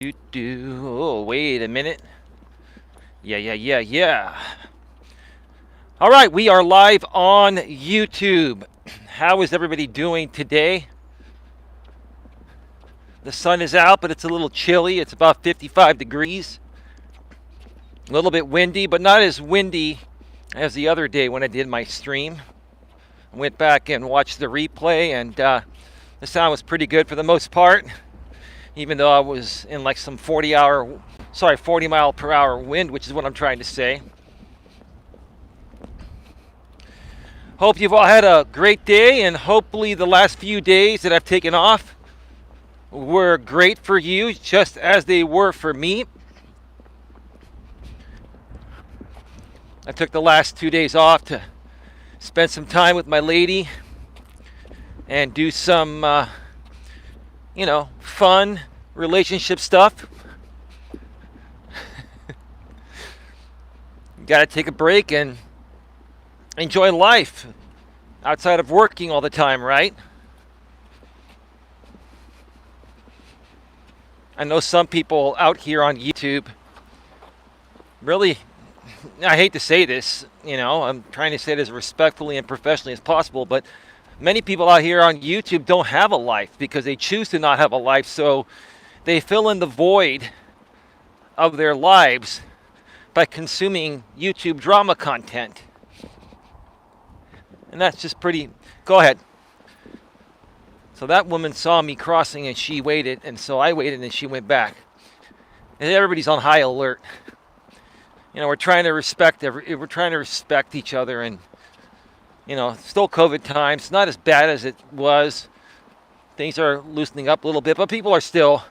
Oh, wait a minute. Yeah. All right, we are live on YouTube. How is everybody doing today? The sun is out, but it's a little chilly. It's about 55 degrees. A little bit windy, but not as windy as the other day when I did my stream. I went back and watched the replay, and the sound was pretty good for the most part, even though I was in like some 40 mile per hour wind, which is what I'm trying to say. Hope you've all had a great day, and hopefully the last few days that I've taken off were great for you, just as they were for me. I took the last 2 days off to spend some time with my lady and do some, fun relationship stuff. Got to take a break and enjoy life outside of working all the time, right? I know some people out here on YouTube really, I hate to say this, I'm trying to say it as respectfully and professionally as possible, but many people out here on YouTube don't have a life because they choose to not have a life, so they fill in the void of their lives by consuming YouTube drama content. And that's just pretty... Go ahead. So that woman saw me crossing and she waited, and so I waited and she went back. And everybody's on high alert. We're trying to respect each other, and still COVID times. Not as bad as it was. Things are loosening up a little bit, but people are still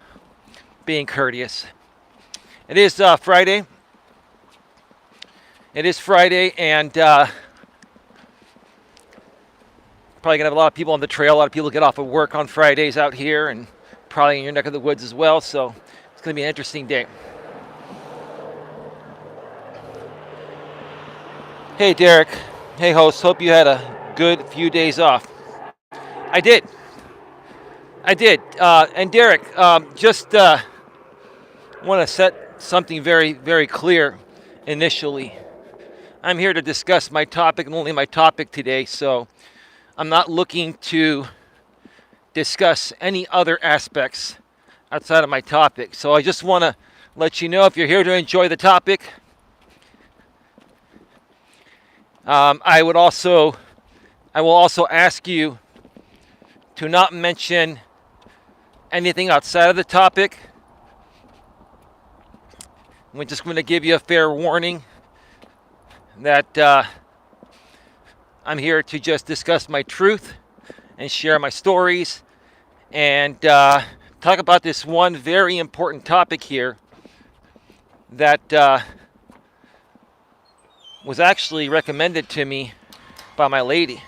being courteous. It is Friday. It is Friday, and probably gonna have a lot of people on the trail. A lot of people get off of work on Fridays out here, and probably in your neck of the woods as well. So it's gonna be an interesting day. Hey, Derek. Hey, host. Hope you had a good few days off. I did. And Derek, just want to set something very, very clear initially. I'm here to discuss my topic and only my topic today, so I'm not looking to discuss any other aspects outside of my topic. So I just want to let you know, if you're here to enjoy the topic, I will also ask you to not mention anything outside of the topic. I'm just going to give you a fair warning that I'm here to just discuss my truth and share my stories and talk about this one very important topic here that was actually recommended to me by my lady.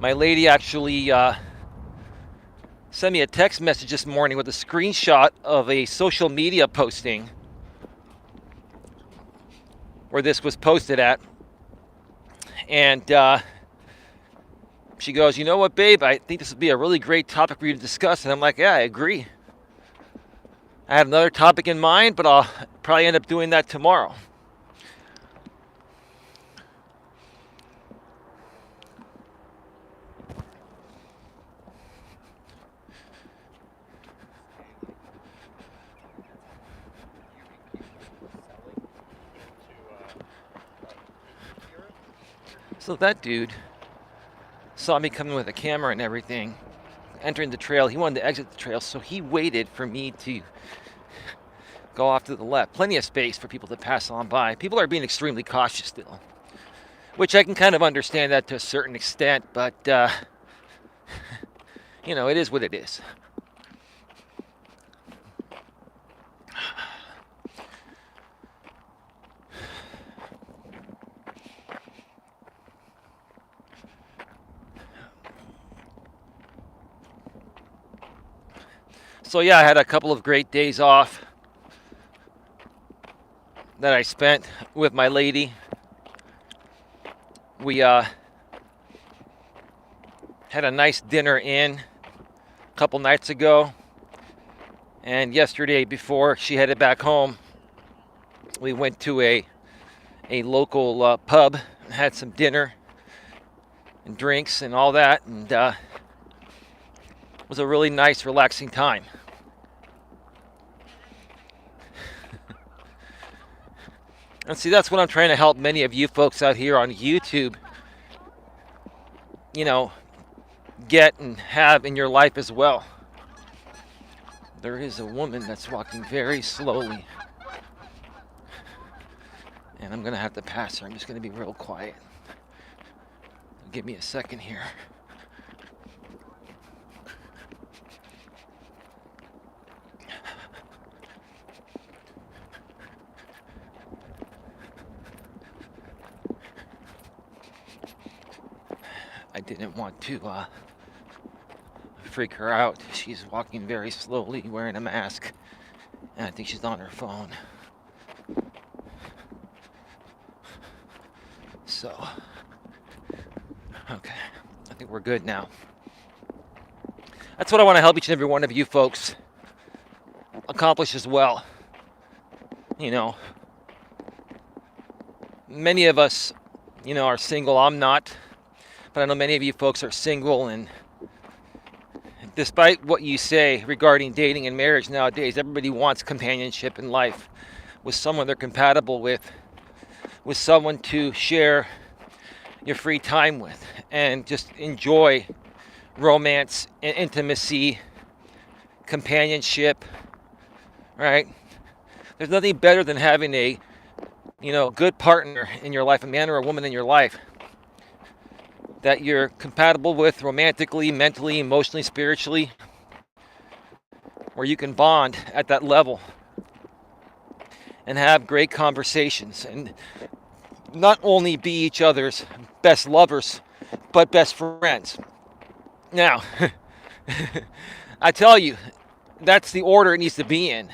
My lady actually sent me a text message this morning with a screenshot of a social media posting where this was posted at. And she goes, "You know what, babe? I think this would be a really great topic for you to discuss." And I'm like, "Yeah, I agree. I had another topic in mind, but I'll probably end up doing that tomorrow." So that dude saw me coming with a camera and everything, entering the trail. He wanted to exit the trail, so he waited for me to go off to the left. Plenty of space for people to pass on by. People are being extremely cautious still, which I can kind of understand that to a certain extent, but it is what it is. So yeah, I had a couple of great days off that I spent with my lady. We Had a nice dinner in a couple nights ago. And yesterday, before she headed back home, we went to a local pub and had some dinner and drinks and all that. And it was a really nice, relaxing time. And see, that's what I'm trying to help many of you folks out here on YouTube, get and have in your life as well. There is a woman that's walking very slowly. And I'm going to have to pass her. I'm just going to be real quiet. Give me a second here. I didn't want to freak her out. She's walking very slowly, wearing a mask, and I think she's on her phone. So, okay, I think we're good now. That's what I want to help each and every one of you folks accomplish as well. Many of us, are single. I'm not. But I know many of you folks are single, and despite what you say regarding dating and marriage nowadays, everybody wants companionship in life with someone they're compatible with someone to share your free time with and just enjoy romance and intimacy, companionship, right? There's nothing better than having a, good partner in your life, a man or a woman in your life that you're compatible with romantically, mentally, emotionally, spiritually, where you can bond at that level and have great conversations and not only be each other's best lovers, but best friends. Now, I tell you, that's the order it needs to be in.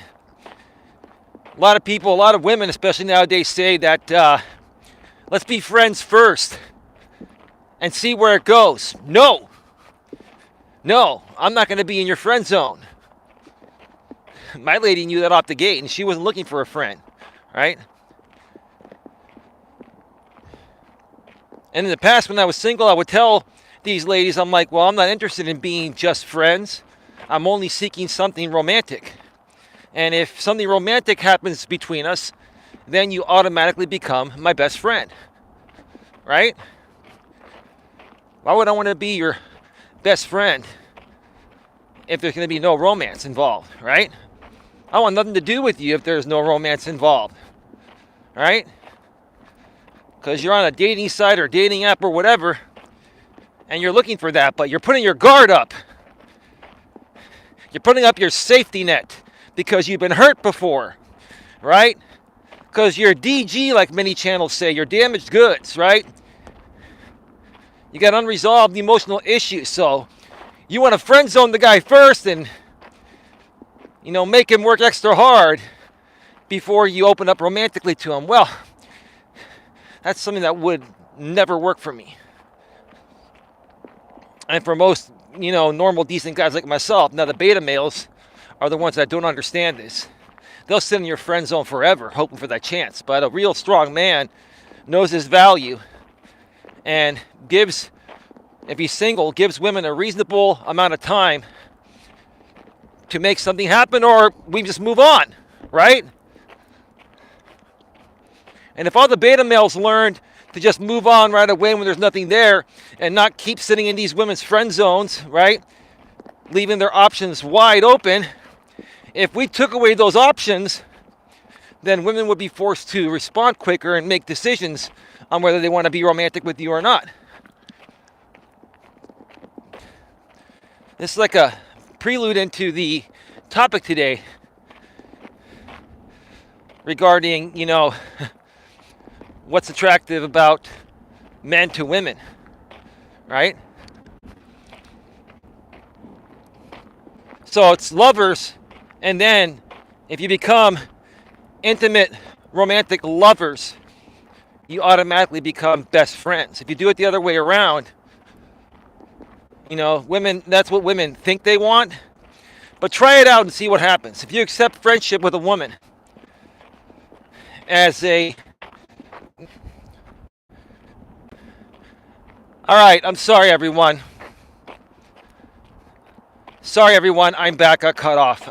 A lot of people, a lot of women, especially nowadays, say that let's be friends first and see where it goes. No, I'm not going to be in your friend zone. My lady knew that off the gate, and she wasn't looking for a friend, right? And in the past, when I was single, I would tell these ladies, I'm like, well, I'm not interested in being just friends. I'm only seeking something romantic. And if something romantic happens between us, then you automatically become my best friend, right? Why would I want to be your best friend if there's going to be no romance involved, right? I want nothing to do with you if there's no romance involved, right? Because you're on a dating site or dating app or whatever, and you're looking for that, but you're putting your guard up. You're putting up your safety net because you've been hurt before, right? Because you're DG, like many channels say, you're damaged goods, right? You got unresolved emotional issues, so you want to friend zone the guy first and, make him work extra hard before you open up romantically to him. Well, that's something that would never work for me. And for most, normal, decent guys like myself, now the beta males are the ones that don't understand this. They'll sit in your friend zone forever, hoping for that chance. But a real strong man knows his value and gives, if he's single, gives women a reasonable amount of time to make something happen, or we just move on, right? And if all the beta males learned to just move on right away when there's nothing there and not keep sitting in these women's friend zones, right? Leaving their options wide open. If we took away those options, then women would be forced to respond quicker and make decisions on whether they want to be romantic with you or not. This is like a prelude into the topic today regarding, what's attractive about men to women, right? So it's lovers, and then if you become intimate, romantic lovers, you automatically become best friends. If you do it the other way around, You know, women, that's what women think they want. But try it out and see what happens. If you accept friendship with a woman as a... All right, I'm sorry, everyone. Sorry, everyone, I'm back, got cut off.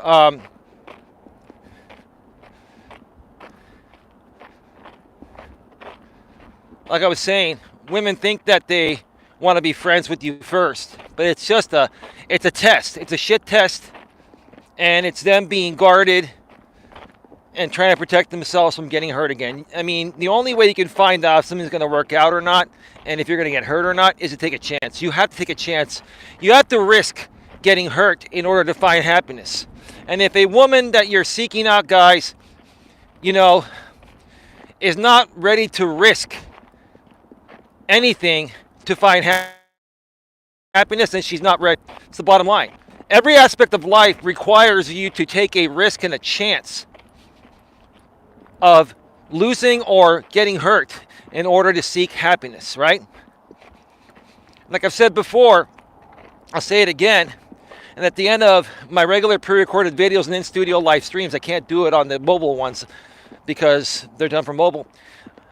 Like I was saying, women think that they want to be friends with you first, but it's just it's a test. It's a shit test, and it's them being guarded and trying to protect themselves from getting hurt again. I mean, the only way you can find out if something's going to work out or not, and if you're going to get hurt or not, is to take a chance. You have to take a chance. You have to risk getting hurt in order to find happiness. And if a woman that you're seeking out, guys, you know, is not ready to risk anything to find happiness, then she's not ready. It's the bottom line. Every aspect of life requires you to take a risk and a chance of losing or getting hurt in order to seek happiness, right? Like I've said before, I'll say it again, and at the end of my regular pre-recorded videos and in-studio live streams, I can't do it on the mobile ones because they're done for mobile.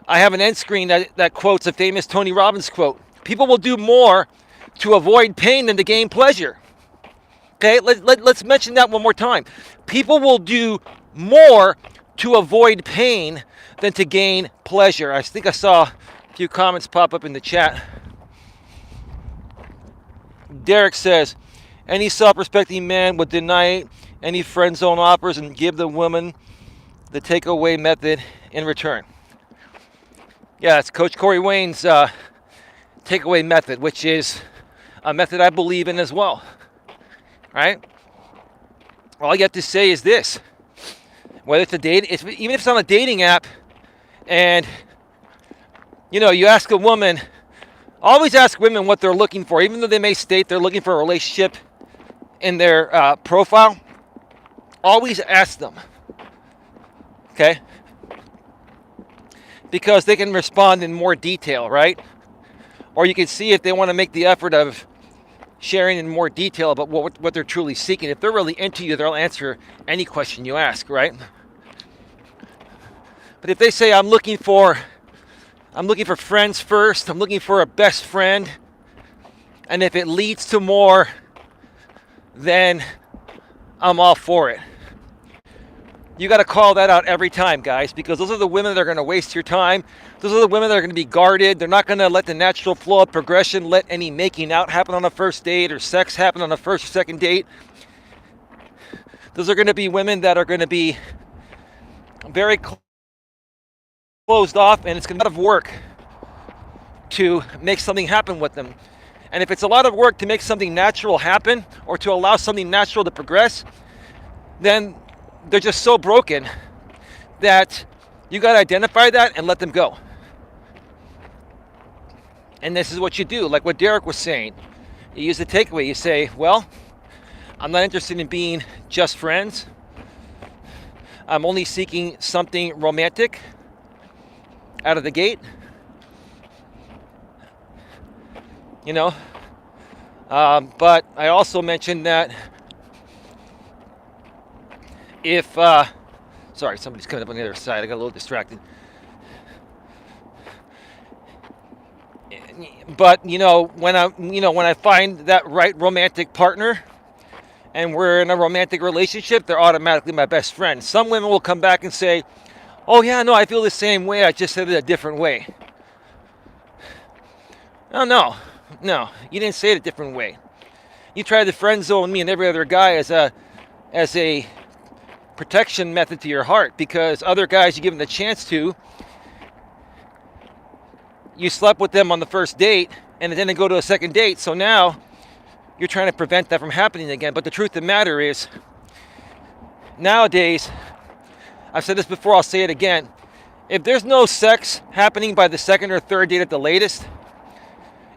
I have an end screen that quotes a famous Tony Robbins quote. People will do more to avoid pain than to gain pleasure. Okay, let's mention that one more time. People will do more to avoid pain than to gain pleasure. I think I saw a few comments pop up in the chat. Derek says, any self-respecting man would deny any friend zone offers and give the woman the takeaway method in return. Yeah, it's Coach Corey Wayne's takeaway method, which is a method I believe in as well. Right? All you have to say is this. Whether it's a date, even if it's on a dating app, and you know, you ask a woman, always ask women what they're looking for, even though they may state they're looking for a relationship in their profile. Always ask them. Okay? Because they can respond in more detail, right? Or you can see if they want to make the effort of sharing in more detail about what they're truly seeking. If they're really into you, they'll answer any question you ask, right? But if they say, I'm looking for friends first, I'm looking for a best friend, and if it leads to more, then I'm all for it. You got to call that out every time, guys, because those are the women that are going to waste your time. Those are the women that are going to be guarded. They're not going to let the natural flow of progression, let any making out happen on a first date or sex happen on a first or second date. Those are going to be women that are going to be very closed off, and it's going to be a lot of work to make something happen with them. And if it's a lot of work to make something natural happen or to allow something natural to progress, then they're just so broken that you got to identify that and let them go. And this is what you do, like what Derek was saying. You use the takeaway. You say, well, I'm not interested in being just friends. I'm only seeking something romantic out of the gate. You know, but I also mentioned that if, sorry, somebody's coming up on the other side. I got a little distracted. But you know, when I find that right romantic partner, and we're in a romantic relationship, they're automatically my best friend. Some women will come back and say, "Oh yeah, no, I feel the same way. I just said it a different way." Oh no, you didn't say it a different way. You tried to friend zone me and every other guy as a protection method to your heart, because other guys you give them the chance to, you slept with them on the first date and then they go to a second date, so now you're trying to prevent that from happening again. But the truth of the matter is, nowadays, I've said this before, I'll say it again, if there's no sex happening by the second or third date at the latest,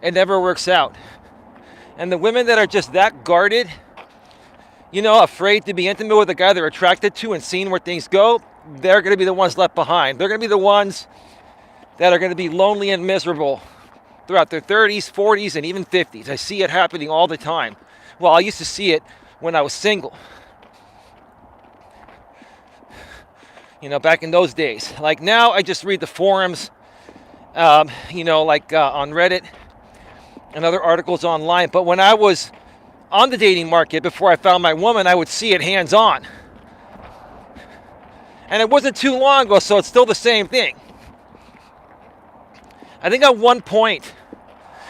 it never works out. And the women that are just that guarded, you know, afraid to be intimate with a guy they're attracted to and seeing where things go, they're going to be the ones left behind. They're going to be the ones that are going to be lonely and miserable throughout their 30s, 40s, and even 50s. I see it happening all the time. Well, I used to see it when I was single. Back in those days. Like now, I just read the forums, on Reddit and other articles online. But when I was on the dating market before I found my woman, I would see it hands-on. And it wasn't too long ago, so it's still the same thing. I think at one point,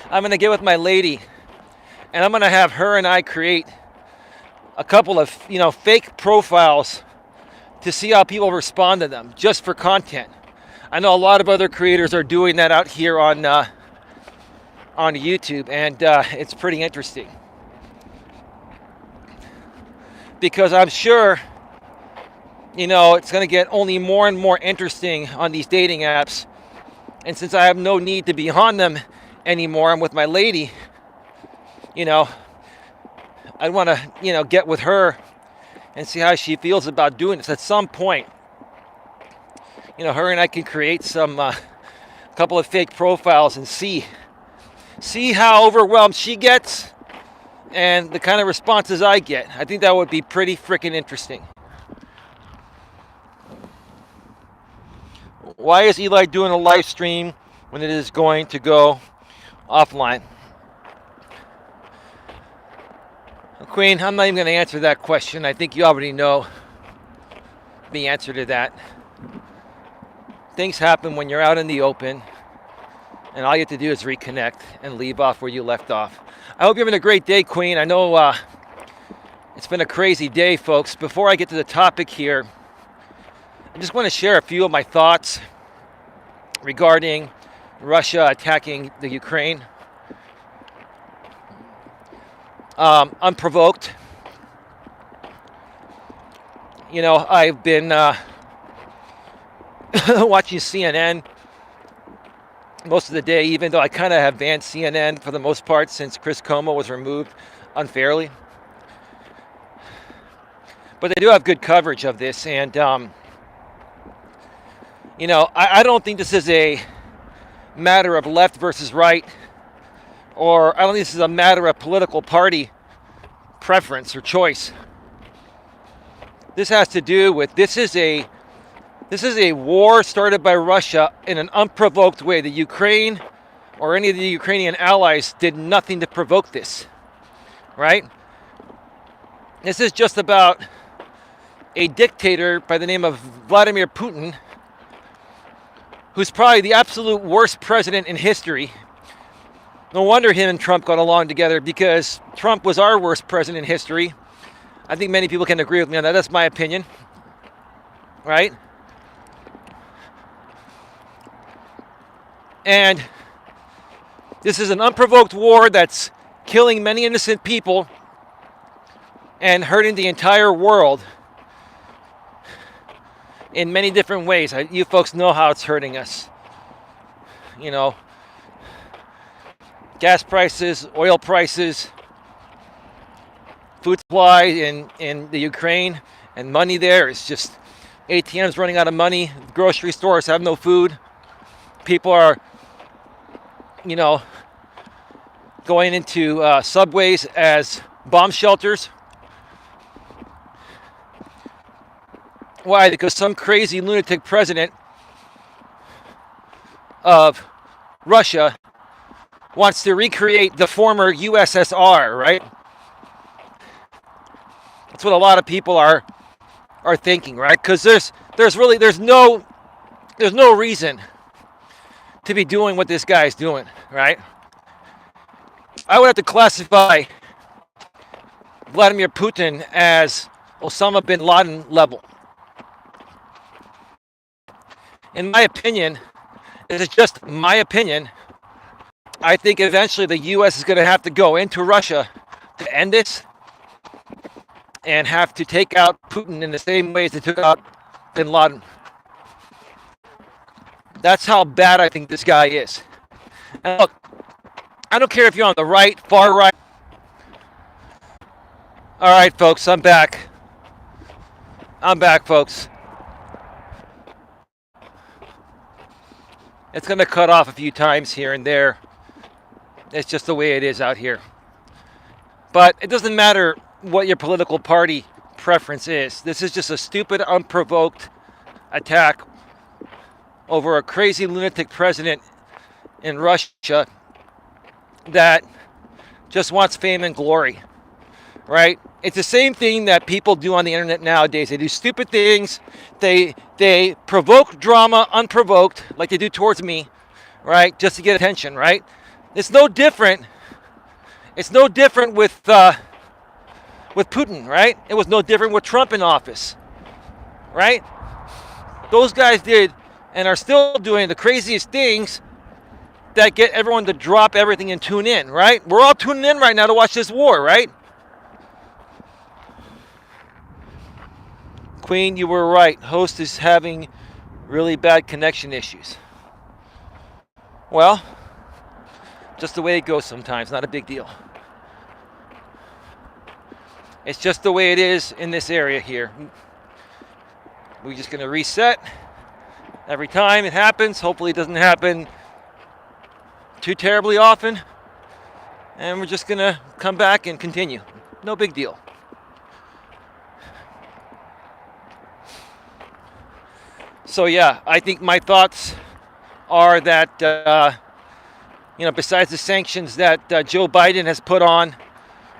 I'm going to get with my lady, and I'm going to have her and I create a couple of, fake profiles to see how people respond to them, just for content. I know a lot of other creators are doing that out here on YouTube, and it's pretty interesting. Because I'm sure, it's going to get only more and more interesting on these dating apps. And since I have no need to be on them anymore, I'm with my lady, I want to, get with her and see how she feels about doing this. At some point, her and I can create some couple of fake profiles and see how overwhelmed she gets and the kind of responses I get. I think that would be pretty freaking interesting. Why is Eli doing a live stream when it is going to go offline? Queen, I'm not even going to answer that question. I think you already know the answer to that. Things happen when you're out in the open, and all you have to do is reconnect and leave off where you left off. I hope you're having a great day, Queen. I know it's been a crazy day, folks. Before I get to the topic here, I just want to share a few of my thoughts regarding Russia attacking the Ukraine. Unprovoked. I've been watching CNN most of the day, even though I kind of have banned CNN for the most part since Chris Cuomo was removed unfairly. But they do have good coverage of this, and I don't think this is a matter of left versus right, or I don't think this is a matter of political party preference or choice. This has to do with this is a war started by Russia in an unprovoked way. The Ukraine or any of the Ukrainian allies did nothing to provoke this, right? This is just about a dictator by the name of Vladimir Putin, who's probably the absolute worst president in history. No wonder him and Trump got along together, because Trump was our worst president in history. I think many people can agree with me on that. That's my opinion, right? And this is an unprovoked war that's killing many innocent people and hurting the entire world in many different ways. You folks know how it's hurting us. Gas prices, oil prices, food supply in the Ukraine, and money there is just ATMs running out of money. Grocery stores have no food. People are, going into subways as bomb shelters. Why? Because some crazy lunatic president of Russia wants to recreate the former USSR, right? That's what a lot of people are thinking, right? Because there's no reason to be doing what this guy is doing, right? I would have to classify Vladimir Putin as Osama bin Laden level. In my opinion, this is just my opinion, I think eventually the U.S. is going to have to go into Russia to end this and have to take out Putin in the same ways they took out bin Laden. That's how bad I think this guy is. And look, I don't care if you're on the right, far right. All right, folks, I'm back. I'm back, folks. It's going to cut off a few times here and there It's just the way it is out here. But it doesn't matter what your political party preference is. This is just a stupid, unprovoked attack over a crazy lunatic president in Russia that just wants fame and glory, right? It's the same thing that people do on the internet nowadays. They do stupid things. They provoke drama unprovoked, like they do towards me, right? Just to get attention, right? It's no different. It's no different with Putin, right? It was no different with Trump in office, right? Those guys did and are still doing the craziest things that get everyone to drop everything and tune in, right? We're all tuning in right now to watch this war, right? Queen, you were right. Host is having really bad connection issues. Well, just the way it goes sometimes, not a big deal. It's just the way it is in this area here. We're just going to reset every time it happens. Hopefully it doesn't happen too terribly often. And we're just going to come back and continue. No big deal. So yeah, I think my thoughts are that, besides the sanctions that Joe Biden has put on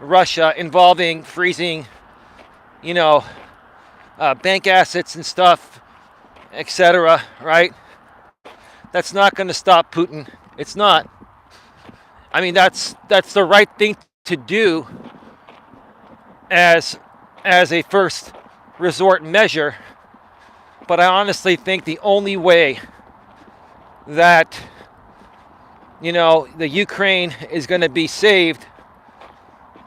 Russia involving freezing, bank assets and stuff, etc., right? That's not going to stop Putin. It's not. I mean, that's the right thing to do as a first resort measure. But I honestly think the only way that, the Ukraine is going to be saved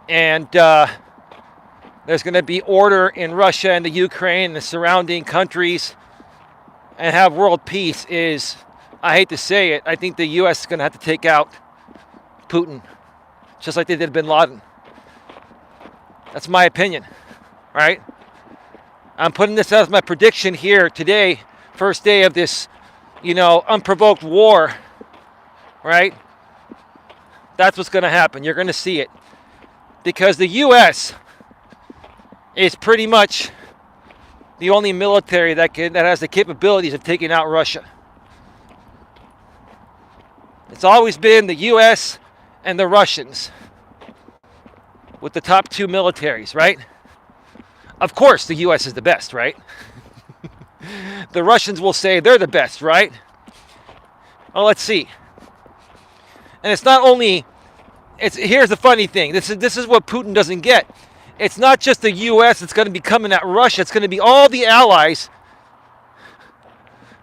and there's going to be order in Russia and the Ukraine and the surrounding countries and have world peace is, I hate to say it, I think the U.S. is going to have to take out Putin, just like they did bin Laden. That's my opinion, right? I'm putting this as my prediction here today, first day of this, unprovoked war, right? That's what's going to happen. You're going to see it. Because the U.S. is pretty much the only military that has the capabilities of taking out Russia. It's always been the U.S. and the Russians with the top two militaries, right? Of course, the U.S. is the best, right? The Russians will say they're the best, right? Well, let's see. And it's not only, here's the funny thing. This is what Putin doesn't get. It's not just the U.S. that's going to be coming at Russia. It's going to be all the allies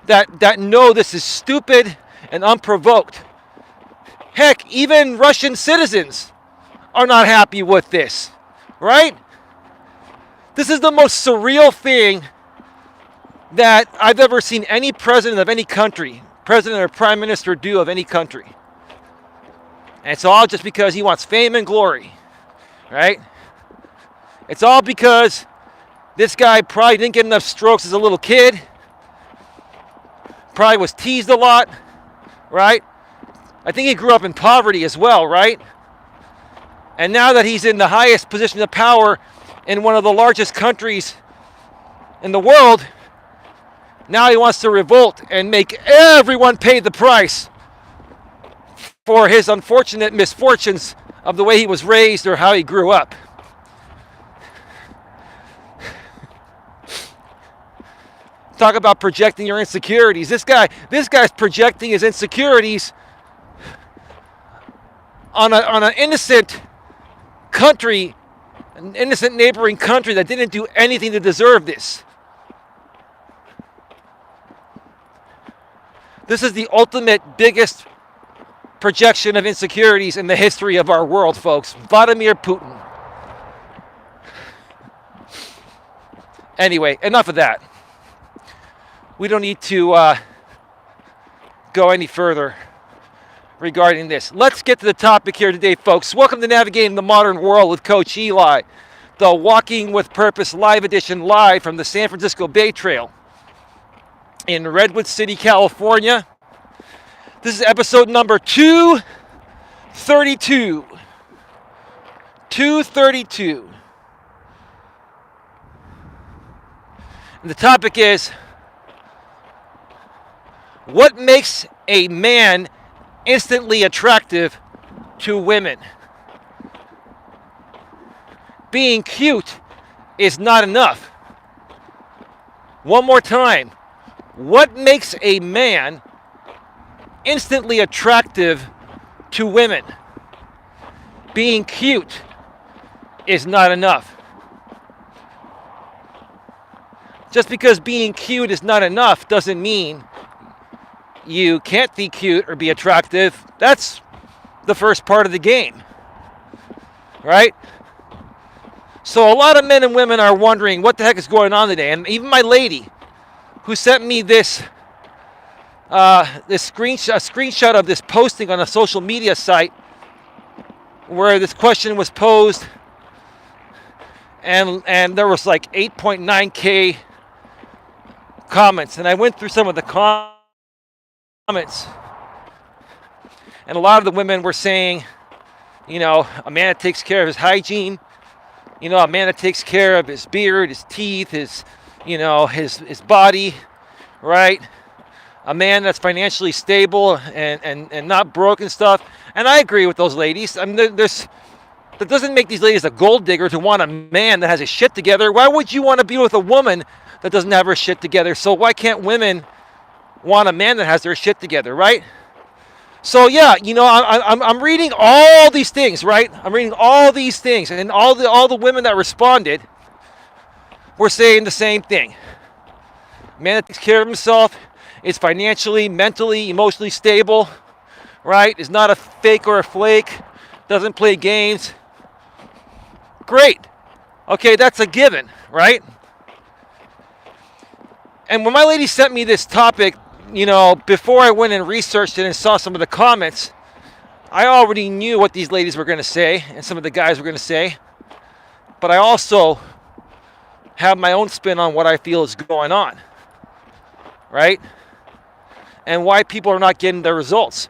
that know this is stupid and unprovoked. Heck, even Russian citizens are not happy with this, right? This is the most surreal thing that I've ever seen any president of any country, president or prime minister do of any country. And it's all just because he wants fame and glory, right? It's all because this guy probably didn't get enough strokes as a little kid. Probably was teased a lot, right? I think he grew up in poverty as well, right? And now that he's in the highest position of power in one of the largest countries in the world, now he wants to revolt and make everyone pay the price for his unfortunate misfortunes of the way he was raised or how he grew up. Talk about projecting your insecurities. This guy's projecting his insecurities on an innocent country, an innocent neighboring country that didn't do anything to deserve this. This is the ultimate biggest projection of insecurities in the history of our world, folks. Vladimir Putin. Anyway, enough of that. We don't need to go any further regarding this. Let's get to the topic here today, folks. Welcome to Navigating the Modern World with Coach Eli, the Walking with Purpose live edition, live from the San Francisco Bay Trail in Redwood City, California. This is episode number 2 232. 232. And the topic is, what makes a man instantly attractive to women? Being cute is not enough. One more time. What makes a man instantly attractive to women? Being cute is not enough. Just because being cute is not enough doesn't mean you can't be cute or be attractive. That's the first part of the game, right? So a lot of men and women are wondering what the heck is going on today. And even my lady, who sent me this screenshot of this posting on a social media site where this question was posed, and there was like 8.9K comments, and I went through some of the comments, and a lot of the women were saying, a man that takes care of his hygiene, a man that takes care of his beard, his teeth, his body, right? A man that's financially stable and not broke and stuff. And I agree with those ladies. I mean, that doesn't make these ladies a gold digger to want a man that has his shit together. Why would you want to be with a woman that doesn't have her shit together? So why can't women want a man that has their shit together, right? So yeah, I'm reading all these things, right? I'm reading all these things, and all the women that responded were saying the same thing. A man that takes care of himself, is financially, mentally, emotionally stable, right? Is not a fake or a flake, doesn't play games. Great. Okay, that's a given, right? And when my lady sent me this topic, before I went and researched it and saw some of the comments, I already knew what these ladies were going to say and some of the guys were going to say. But I also have my own spin on what I feel is going on, right? And why people are not getting their results,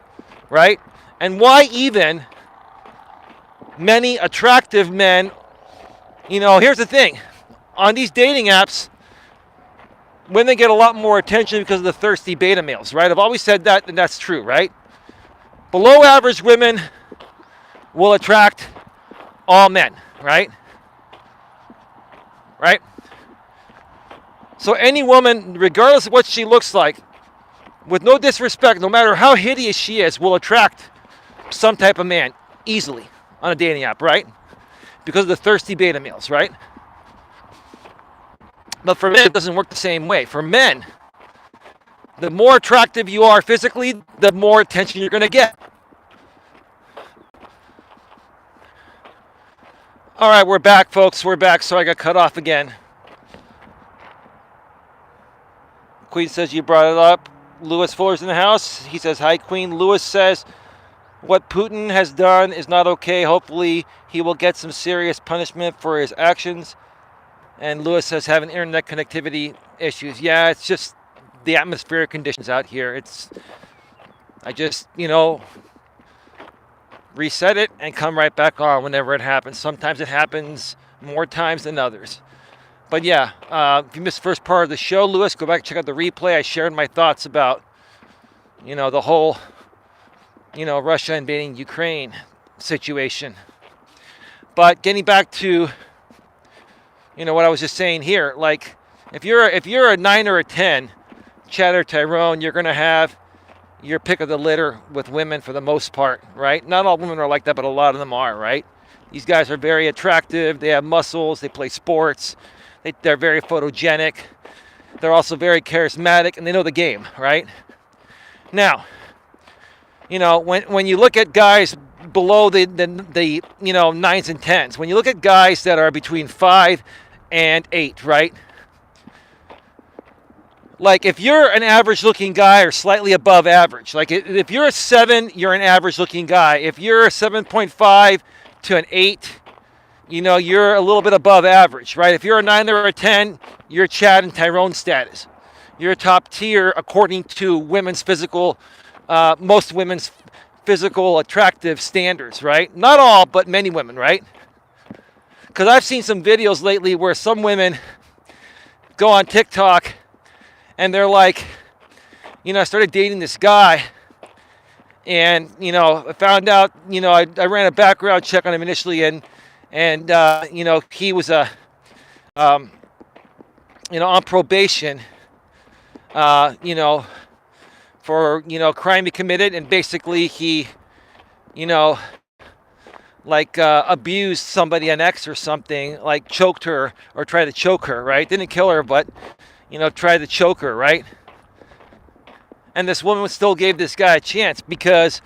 right? And why even many attractive men, here's the thing. On these dating apps, women get a lot more attention because of the thirsty beta males, right? I've always said that, and that's true, right? Below average women will attract all men, right? Right? So any woman, regardless of what she looks like, with no disrespect, no matter how hideous she is, will attract some type of man easily on a dating app, right? Because of the thirsty beta males, right? But for men, it doesn't work the same way. For men, the more attractive you are physically, the more attention you're going to get. All right, we're back, folks. We're back. So I got cut off again. Queen says you brought it up. Lewis Fuller's in the house. He says, hi, Queen. Lewis says, what Putin has done is not okay. Hopefully, he will get some serious punishment for his actions. And Lewis says, having internet connectivity issues. Yeah, it's just the atmospheric conditions out here. I just, reset it and come right back on whenever it happens. Sometimes it happens more times than others. But yeah, if you missed the first part of the show, Lewis, go back and check out the replay. I shared my thoughts about, the whole, Russia invading Ukraine situation. But getting back to, what I was just saying here, like if you're a 9 or a 10, Chad or Tyrone, you're gonna have your pick of the litter with women for the most part, right? Not all women are like that, but a lot of them are, right? These guys are very attractive. They have muscles. They play sports. They're very photogenic. They're also very charismatic, and they know the game, right? Now, when you look at guys below the 9s and 10s, when you look at guys that are between 5 and 8, right? Like if you're an average looking guy or slightly above average, like if you're a 7, you're an average looking guy. If you're a 7.5 to an 8, you're a little bit above average, right? If you're a 9 or a 10, you're Chad and Tyrone status. You're top tier according to women's physical, most women's physical attractive standards, right? Not all, but many women, right? Because I've seen some videos lately where some women go on TikTok and they're like, I started dating this guy, and I found out, I ran a background check on him initially, and he was on probation, for crime he committed, and basically he, abused somebody, an ex or something, like choked her or tried to choke her, right? Didn't kill her, but tried to choke her, right? And this woman still gave this guy a chance because,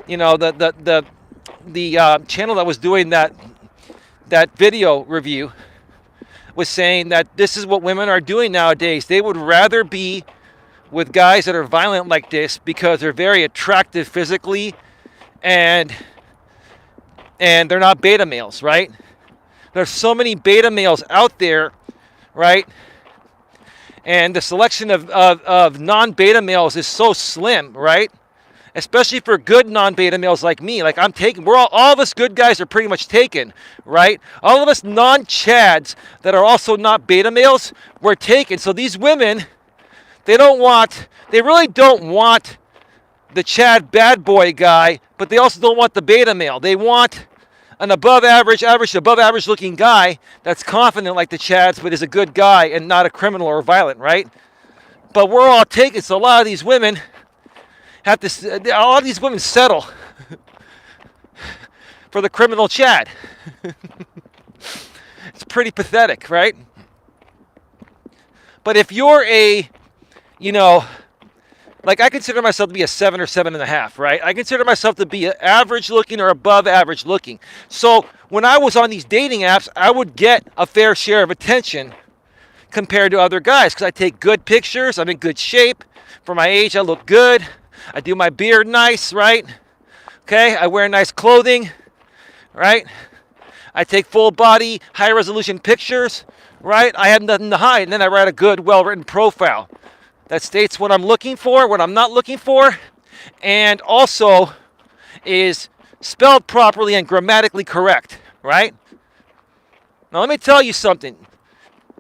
the channel that was doing that video review was saying that this is what women are doing nowadays. They would rather be with guys that are violent like this because they're very attractive physically, and they're not beta males, right? There's so many beta males out there, right? And the selection of non-beta males is so slim, right? Especially for good non-beta males like me. Like, I'm taken. All of us good guys are pretty much taken, right? All of us non-chads that are also not beta males, we're taken. So these women, they really don't want the Chad bad boy guy, but they also don't want the beta male. They want an above average looking guy that's confident like the Chads, but is a good guy and not a criminal or violent, right? But we're all taken. So a lot of these women settle for the criminal Chad. It's pretty pathetic, right? But if you're I consider myself to be a 7 or 7.5, right? I consider myself to be average looking or above average looking. So when I was on these dating apps, I would get a fair share of attention compared to other guys because I take good pictures. I'm in good shape. For my age, I look good. I do my beard nice, right? Okay, I wear nice clothing, right? I take full body, high resolution pictures, right? I have nothing to hide. And then I write a good, well-written profile that states what I'm looking for, what I'm not looking for, and also is spelled properly and grammatically correct, right? Now let me tell you something.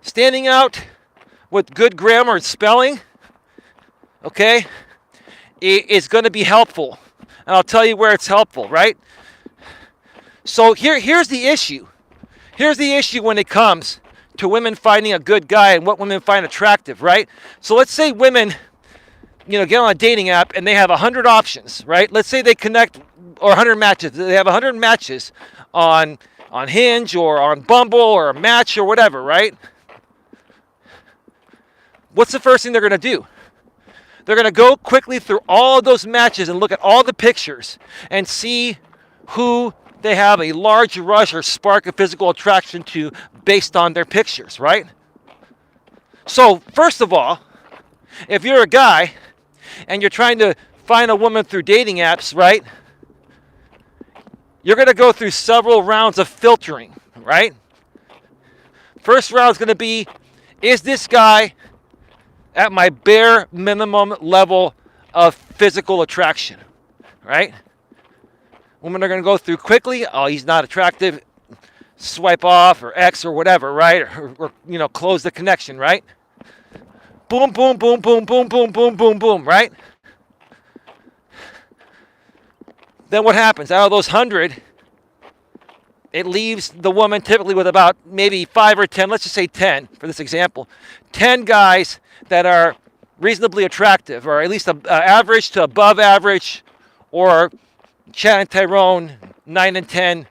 Standing out with good grammar and spelling, okay, is going to be helpful. And I'll tell you where it's helpful, right? So here's the issue. Here's the issue when it comes to women finding a good guy and what women find attractive, right? So let's say women, get on a dating app and they have 100 options, right? Let's say they connect, or 100 matches. They have 100 matches on Hinge or on Bumble or a Match or whatever, right? What's the first thing they're going to do? They're going to go quickly through all of those matches and look at all the pictures and see who they have a large rush or spark of physical attraction to based on their pictures, right? So, first of all, if you're a guy and you're trying to find a woman through dating apps, right, you're going to go through several rounds of filtering, right? First round is going to be, is this guy at my bare minimum level of physical attraction, right? Women are going to go through quickly. Oh, he's not attractive. Swipe off or X or whatever, right? Or close the connection, right? Boom, boom, boom, boom, boom, boom, boom, boom, boom, right? Then what happens? Out of those 100, it leaves the woman typically with about maybe 5 or 10, let's just say 10 for this example, 10 guys that are reasonably attractive, or at least average to above average, or Chad and Tyrone, 9 and 10,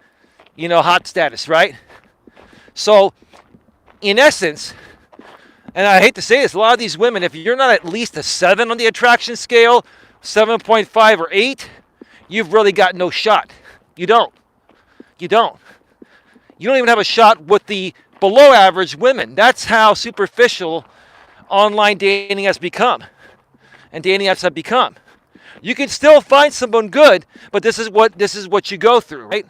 hot status, right? So, in essence, and I hate to say this, a lot of these women, if you're not at least a 7 on the attraction scale, 7.5 or 8, you've really got no shot. You don't. You don't. You don't even have a shot with the below average women. That's how superficial online dating has become, and dating apps have become. You can still find someone good, but this is what you go through, right?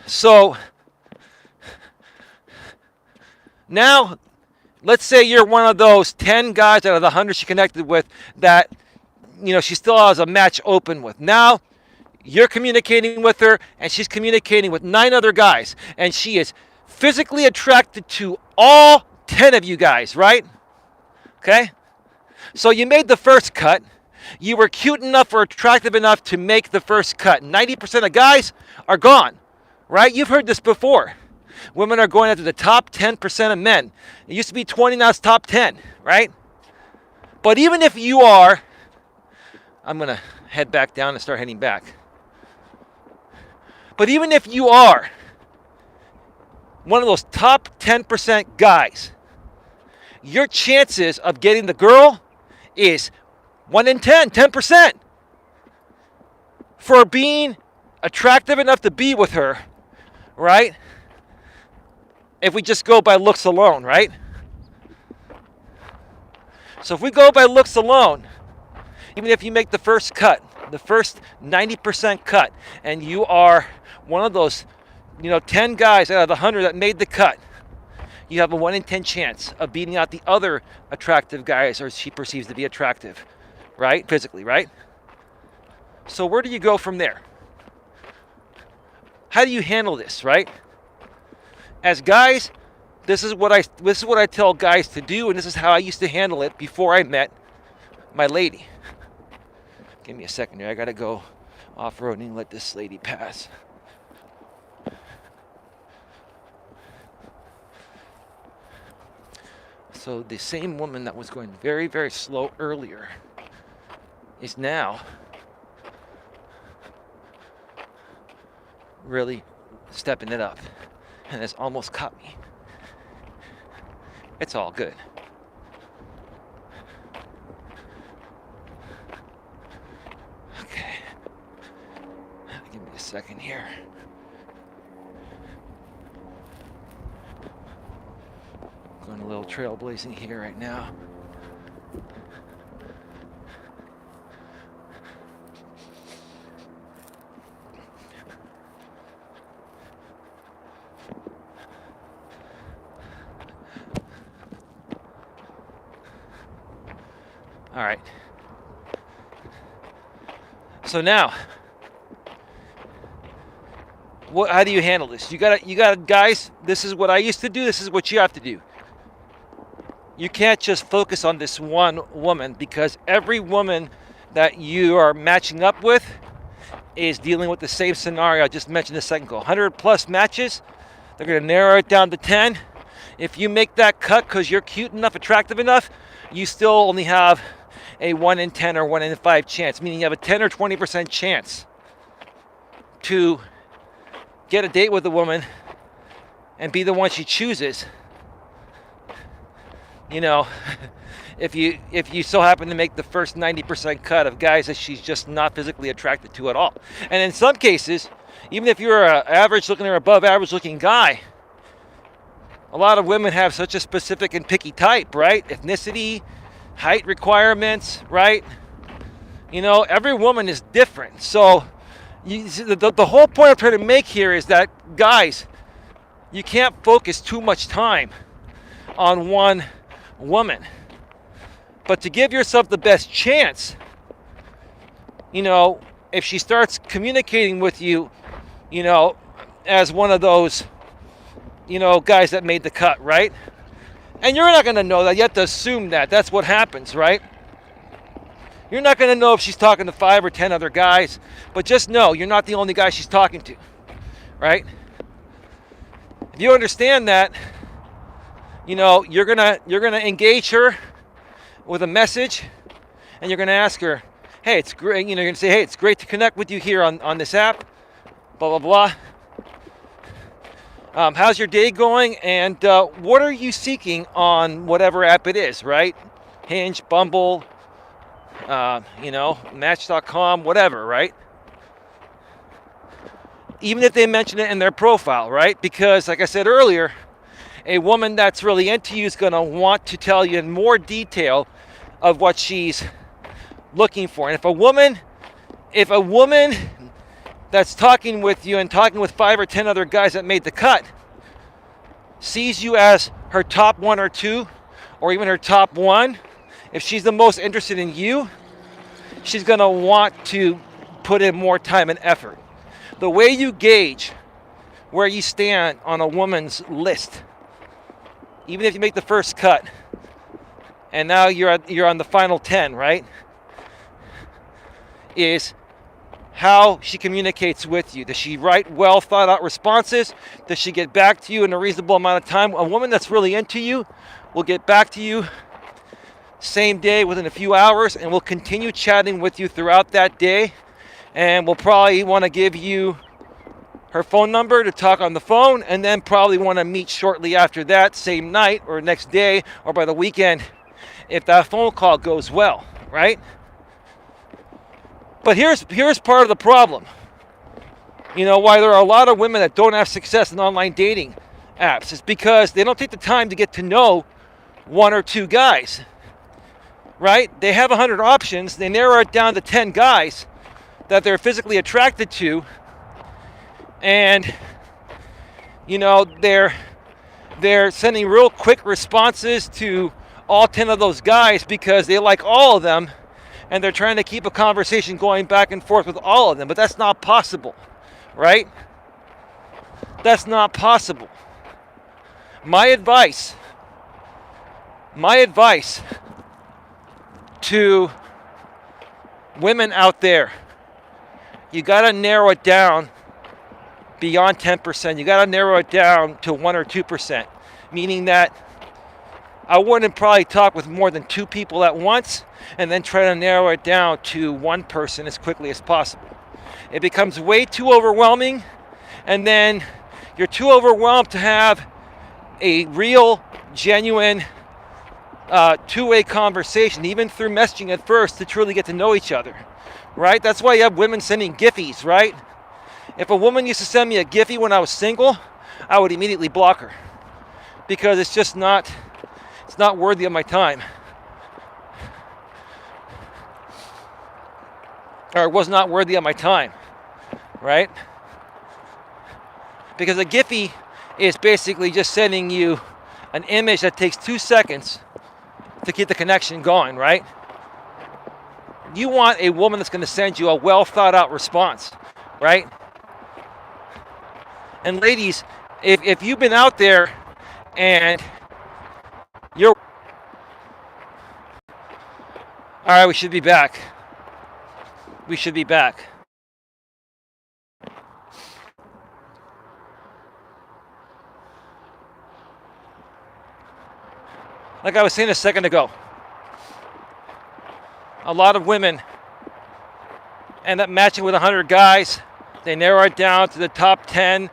So now Let's say you're one of those 10 guys out of the 100 she connected with that, she still has a match open with. Now, you're communicating with her, and she's communicating with 9 other guys, and she is physically attracted to all 10 of you guys, right? Okay? So you made the first cut. You were cute enough or attractive enough to make the first cut. 90% of guys are gone, right? You've heard this before. Women are going after the top 10% of men. It used to be 20, now it's top 10, right? But even if you are, I'm going to head back down and start heading back. But even if you are one of those top 10% guys, your chances of getting the girl is 1 in 10, 10%. For being attractive enough to be with her, right? If we just go by looks alone, right? So if we go by looks alone, even if you make the first cut, the first 90% cut, and you are one of those, 10 guys out of the 100 that made the cut, you have a 1 in 10 chance of beating out the other attractive guys or she perceives to be attractive, right? Physically, right? So where do you go from there? How do you handle this, right? As guys, this is what I tell guys to do, and this is how I used to handle it before I met my lady. Give me a second here. I gotta go off-roading and let this lady pass. So the same woman that was going very, very slow earlier is now really stepping it up and has almost caught me. It's all good. Okay. Give me a second here. Going a little trailblazing here right now. All right. So now, how do you handle this? You got guys, this is what I used to do, this is what you have to do. You can't just focus on this one woman, because every woman that you are matching up with is dealing with the same scenario I just mentioned a second ago. 100 plus matches, they're going to narrow it down to 10. If you make that cut because you're cute enough, attractive enough, you still only have a 1 in 10 or 1 in 5 chance, meaning you have a 10 or 20% chance to get a date with a woman and be the one she chooses. If you so happen to make the first 90% cut of guys that she's just not physically attracted to at all. And in some cases, even if you're an average looking or above average looking guy, a lot of women have such a specific and picky type, right? Ethnicity, height requirements, right? Every woman is different. So the whole point I'm trying to make here is that, guys, you can't focus too much time on one woman. But to give yourself the best chance, if she starts communicating with you, as one of those, guys that made the cut, right? And you're not going to know that. You have to assume that. That's what happens, right? You're not going to know if she's talking to 5 or 10 other guys, but just know you're not the only guy she's talking to, right? If you understand that, you're gonna engage her with a message, and you're gonna ask her, hey, it's great. You're gonna say, hey, it's great to connect with you here on this app. Blah blah blah. How's your day going? And what are you seeking on whatever app it is, right? Hinge, Bumble, Match.com, whatever, right? Even if they mention it in their profile, right? Because, like I said earlier, a woman that's really into you is going to want to tell you in more detail of what she's looking for. And if a woman that's talking with you and talking with 5 or 10 other guys that made the cut sees you as her top 1 or 2, or even her top one, if she's the most interested in you, she's going to want to put in more time and effort. The way you gauge where you stand on a woman's list, even if you make the first cut, and now you're on the final 10, right? Is how she communicates with you. Does she write well thought out responses? Does she get back to you in a reasonable amount of time? A woman that's really into you will get back to you same day, within a few hours, and will continue chatting with you throughout that day, and will probably want to give you her phone number to talk on the phone, and then probably want to meet shortly after that, same night or next day or by the weekend, if that phone call goes well, right? But here's part of the problem. You know, why there are a lot of women that don't have success in online dating apps is because they don't take the time to get to know one or two guys, right? They have 100 options. They narrow it down to 10 guys that they're physically attracted to, and you know, they're sending real quick responses to all 10 of those guys because they like all of them, and they're trying to keep a conversation going back and forth with all of them. But that's not possible, right? That's not possible. My advice to women out there, you got to narrow it down beyond 10%. You got to narrow it down to 1 or 2%, meaning that I wouldn't probably talk with more than 2 people at once and then try to narrow it down to 1 person as quickly as possible. It becomes way too overwhelming, and then you're too overwhelmed to have a real, genuine, two-way conversation, even through messaging at first, to truly get to know each other, right? That's why you have women sending Giphies, right? If a woman used to send me a Giphy when I was single, I would immediately block her because it's just not worthy of my time. Or it was not worthy of my time, right? Because a Giphy is basically just sending you an image that takes 2 seconds to keep the connection going, right? You want a woman that's going to send you a well thought out response, right? And ladies, if you've been out there and you're... All right, we should be back. We should be back. Like I was saying a second ago, a lot of women end up matching with 100 guys. They narrow it down to the top 10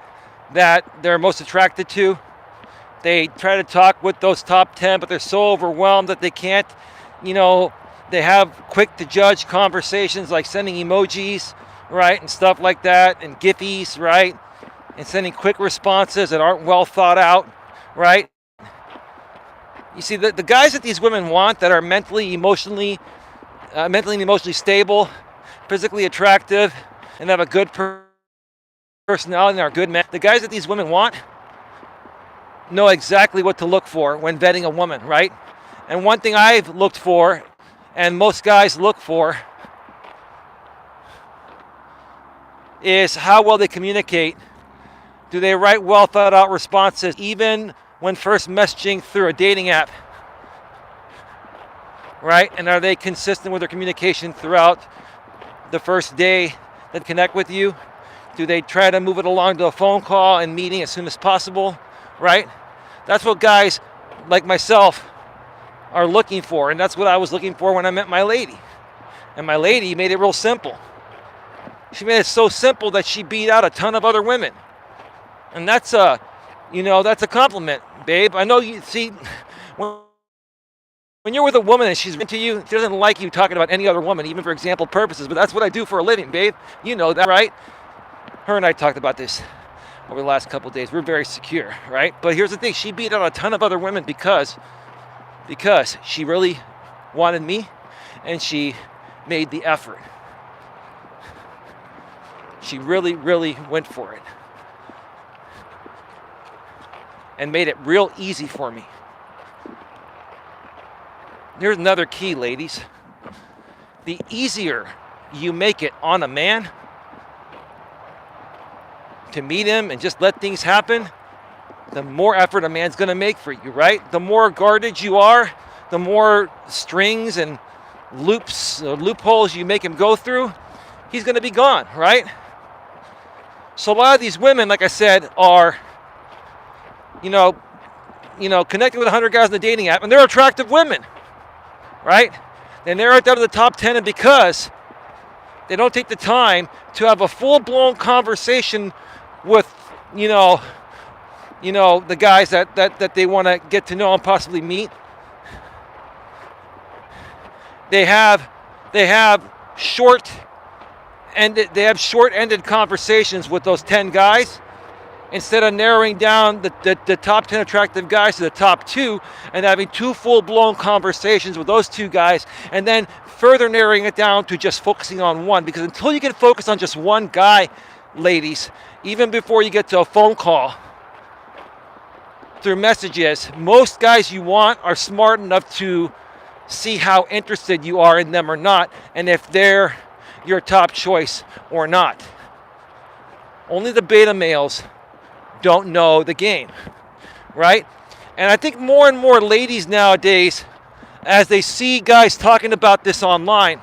that they're most attracted to. They try to talk with those top 10, but they're so overwhelmed that they can't, you know, they have quick to judge conversations like sending emojis, right, and stuff like that, and Giphies, right, and sending quick responses that aren't well thought out, right? You see, the guys that these women want that are mentally and emotionally stable, physically attractive, and have a good personality and are good men, the guys that these women want know exactly what to look for when vetting a woman, right? And one thing I've looked for, and most guys look for, is how well they communicate. Do they write well thought out responses even when first messaging through a dating app, right? And are they consistent with their communication throughout the first day that connect with you? Do they try to move it along to a phone call and meeting as soon as possible, right? That's what guys like myself are looking for, and that's what I was looking for when I met my lady. And my lady made it real simple. She made it so simple that she beat out a ton of other women. And that's a compliment, babe. I know you see, when you're with a woman and she's into you, she doesn't like you talking about any other woman, even for example purposes, but that's what I do for a living, babe. You know that, right? Her and I talked about this over the last couple of days. We're very secure, right? But here's the thing. She beat out a ton of other women because she really wanted me and she made the effort. She really, really went for it. And made it real easy for me. Here's another key, ladies. The easier you make it on a man to meet him and just let things happen, the more effort a man's going to make for you, right? The more guarded you are, the more strings and loopholes you make him go through, he's going to be gone, right? So a lot of these women, like I said, are, connected with 100 guys on the dating app, and they're attractive women, right? And they're right down to the top 10, and because they don't take the time to have a full-blown conversation with, the guys that they want to get to know and possibly meet, they have short-ended conversations with those 10 guys, instead of narrowing down the top 10 attractive guys to the top 2 and having 2 full-blown conversations with those 2 guys, and then further narrowing it down to just focusing on one. Because until you can focus on just one guy, ladies, even before you get to a phone call through messages, most guys you want are smart enough to see how interested you are in them or not, and if they're your top choice or not. Only the beta males don't know the game, right? And I think more and more ladies nowadays, as they see guys talking about this online,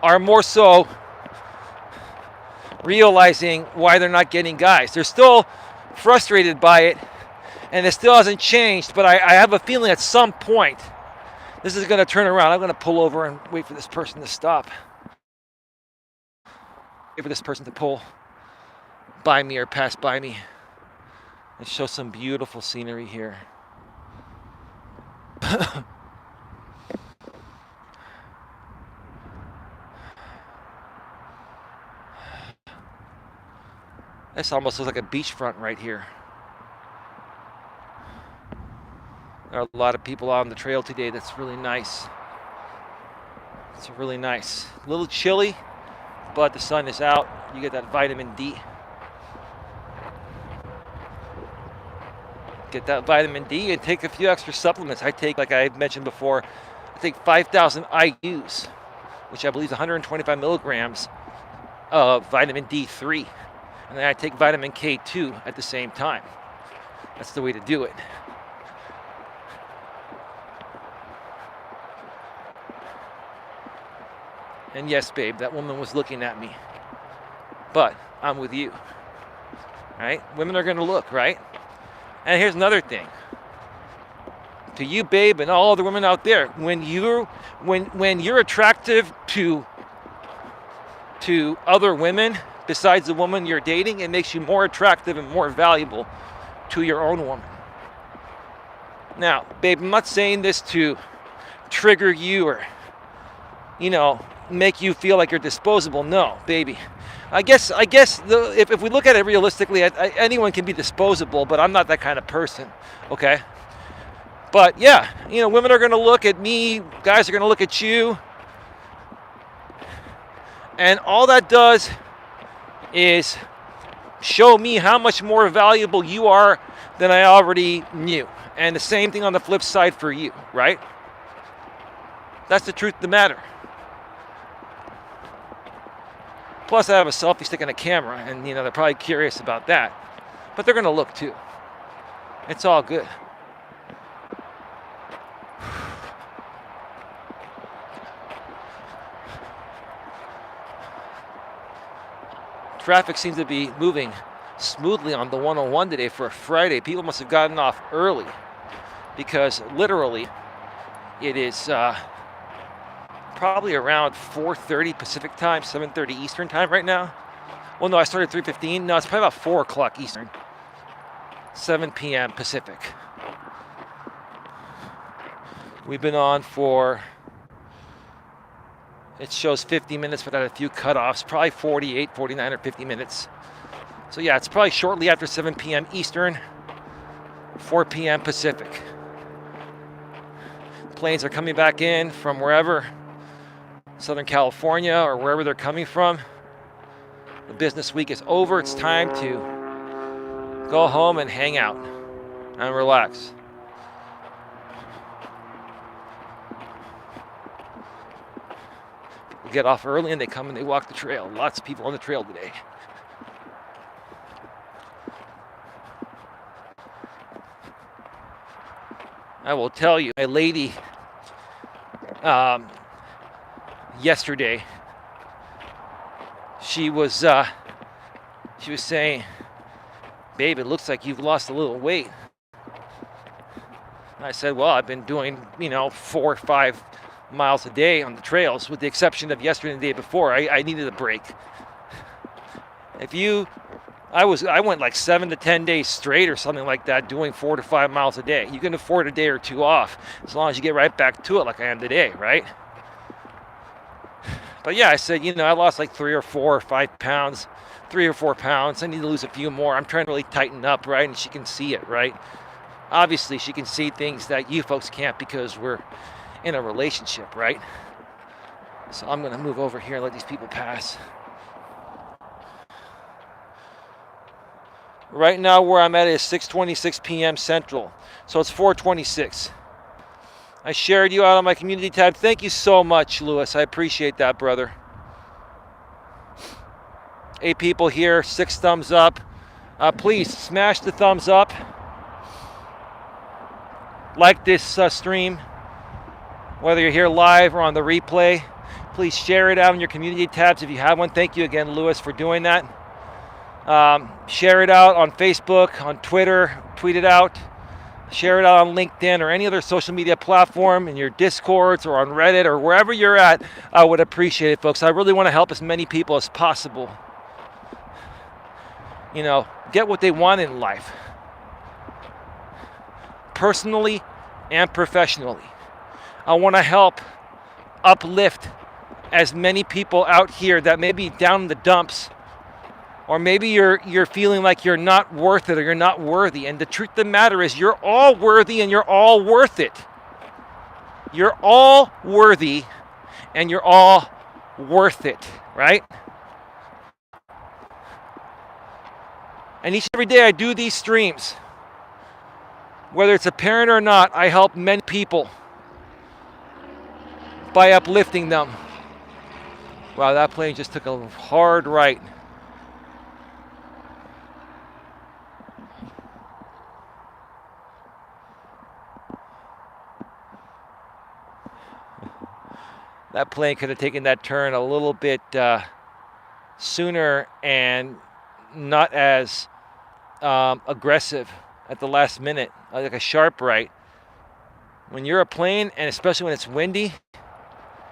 are more so realizing why they're not getting guys. They're still frustrated by it, and it still hasn't changed, but I have a feeling at some point this is going to turn around. I'm going to pull over and wait for this person to stop. Wait for this person to pull by me or pass by me and show some beautiful scenery here. This almost looks like a beachfront right here. There are a lot of people on the trail today. That's really nice. It's really nice. A little chilly, but the sun is out. You get that vitamin D. Get that vitamin D and take a few extra supplements. I take, like I mentioned before, I take 5,000 IUs, which I believe is 125 milligrams of vitamin D3. And then I take vitamin K2 at the same time. That's the way to do it. And yes, babe, that woman was looking at me. But I'm with you, right? Women are going to look, right? And here's another thing. To you, babe, and all the women out there, when you're attractive to other women besides the woman you're dating, it makes you more attractive and more valuable to your own woman. Now, babe, I'm not saying this to trigger you or, make you feel like you're disposable. No, baby. I guess if we look at it realistically, anyone can be disposable, but I'm not that kind of person, okay? But yeah, women are going to look at me, guys are going to look at you, and all that does is show me how much more valuable you are than I already knew. And the same thing on the flip side for you, right? That's the truth of the matter. Plus, I have a selfie stick and a camera, and they're probably curious about that. But they're going to look too. It's all good. Traffic seems to be moving smoothly on the 101 today for a Friday. People must have gotten off early because literally it is probably around 4:30 Pacific time, 7:30 Eastern time right now. Well, no, I started at 3:15. No, it's probably about 4 o'clock Eastern, 7 p.m. Pacific. We've been on for, it shows 50 minutes, but I had a few cutoffs, probably 48, 49, or 50 minutes. So yeah, it's probably shortly after 7 p.m. Eastern, 4 p.m. Pacific. Planes are coming back in from wherever, Southern California or wherever they're coming from. The business week is over. It's time to go home and hang out and relax. people get off early and they come and they walk the trail. Lots of people on the trail today. I will tell you, a lady yesterday, she was saying, "Babe, it looks like you've lost a little weight." And I said, "Well, I've been doing 4 or 5 miles a day on the trails, with the exception of yesterday and the day before. I needed a break." I went like 7 to 10 days straight or something like that, doing 4 to 5 miles a day. You can afford a day or two off as long as you get right back to it, like I am today, right? But yeah, I said, I lost like 3 or 4 or 5 pounds, 3 or 4 pounds. I need to lose a few more. I'm trying to really tighten up, right? And she can see it, right? Obviously, she can see things that you folks can't because we're in a relationship, right? So I'm going to move over here and let these people pass. Right now where I'm at is 6:26 p.m. Central. So it's 4:26. I shared you out on my community tab. Thank you so much, Lewis. I appreciate that, brother. 8 people here, 6 thumbs up. Please smash the thumbs up. Like this stream, whether you're here live or on the replay. Please share it out in your community tabs if you have one. Thank you again, Lewis, for doing that. Share it out on Facebook, on Twitter, tweet it out. Share it out on LinkedIn or any other social media platform, in your Discords or on Reddit or wherever you're at. I would appreciate it, folks. I really want to help as many people as possible. Get what they want in life. Personally and professionally. I want to help uplift as many people out here that may be down in the dumps, or maybe you're feeling like you're not worth it or you're not worthy. And the truth of the matter is, you're all worthy and you're all worth it. You're all worthy and you're all worth it, right? And each and every day I do these streams. Whether it's apparent or not, I help many people by uplifting them. Wow, that plane just took a hard right. That plane could have taken that turn a little bit sooner and not as aggressive at the last minute, like a sharp right. When you're a plane, and especially when it's windy,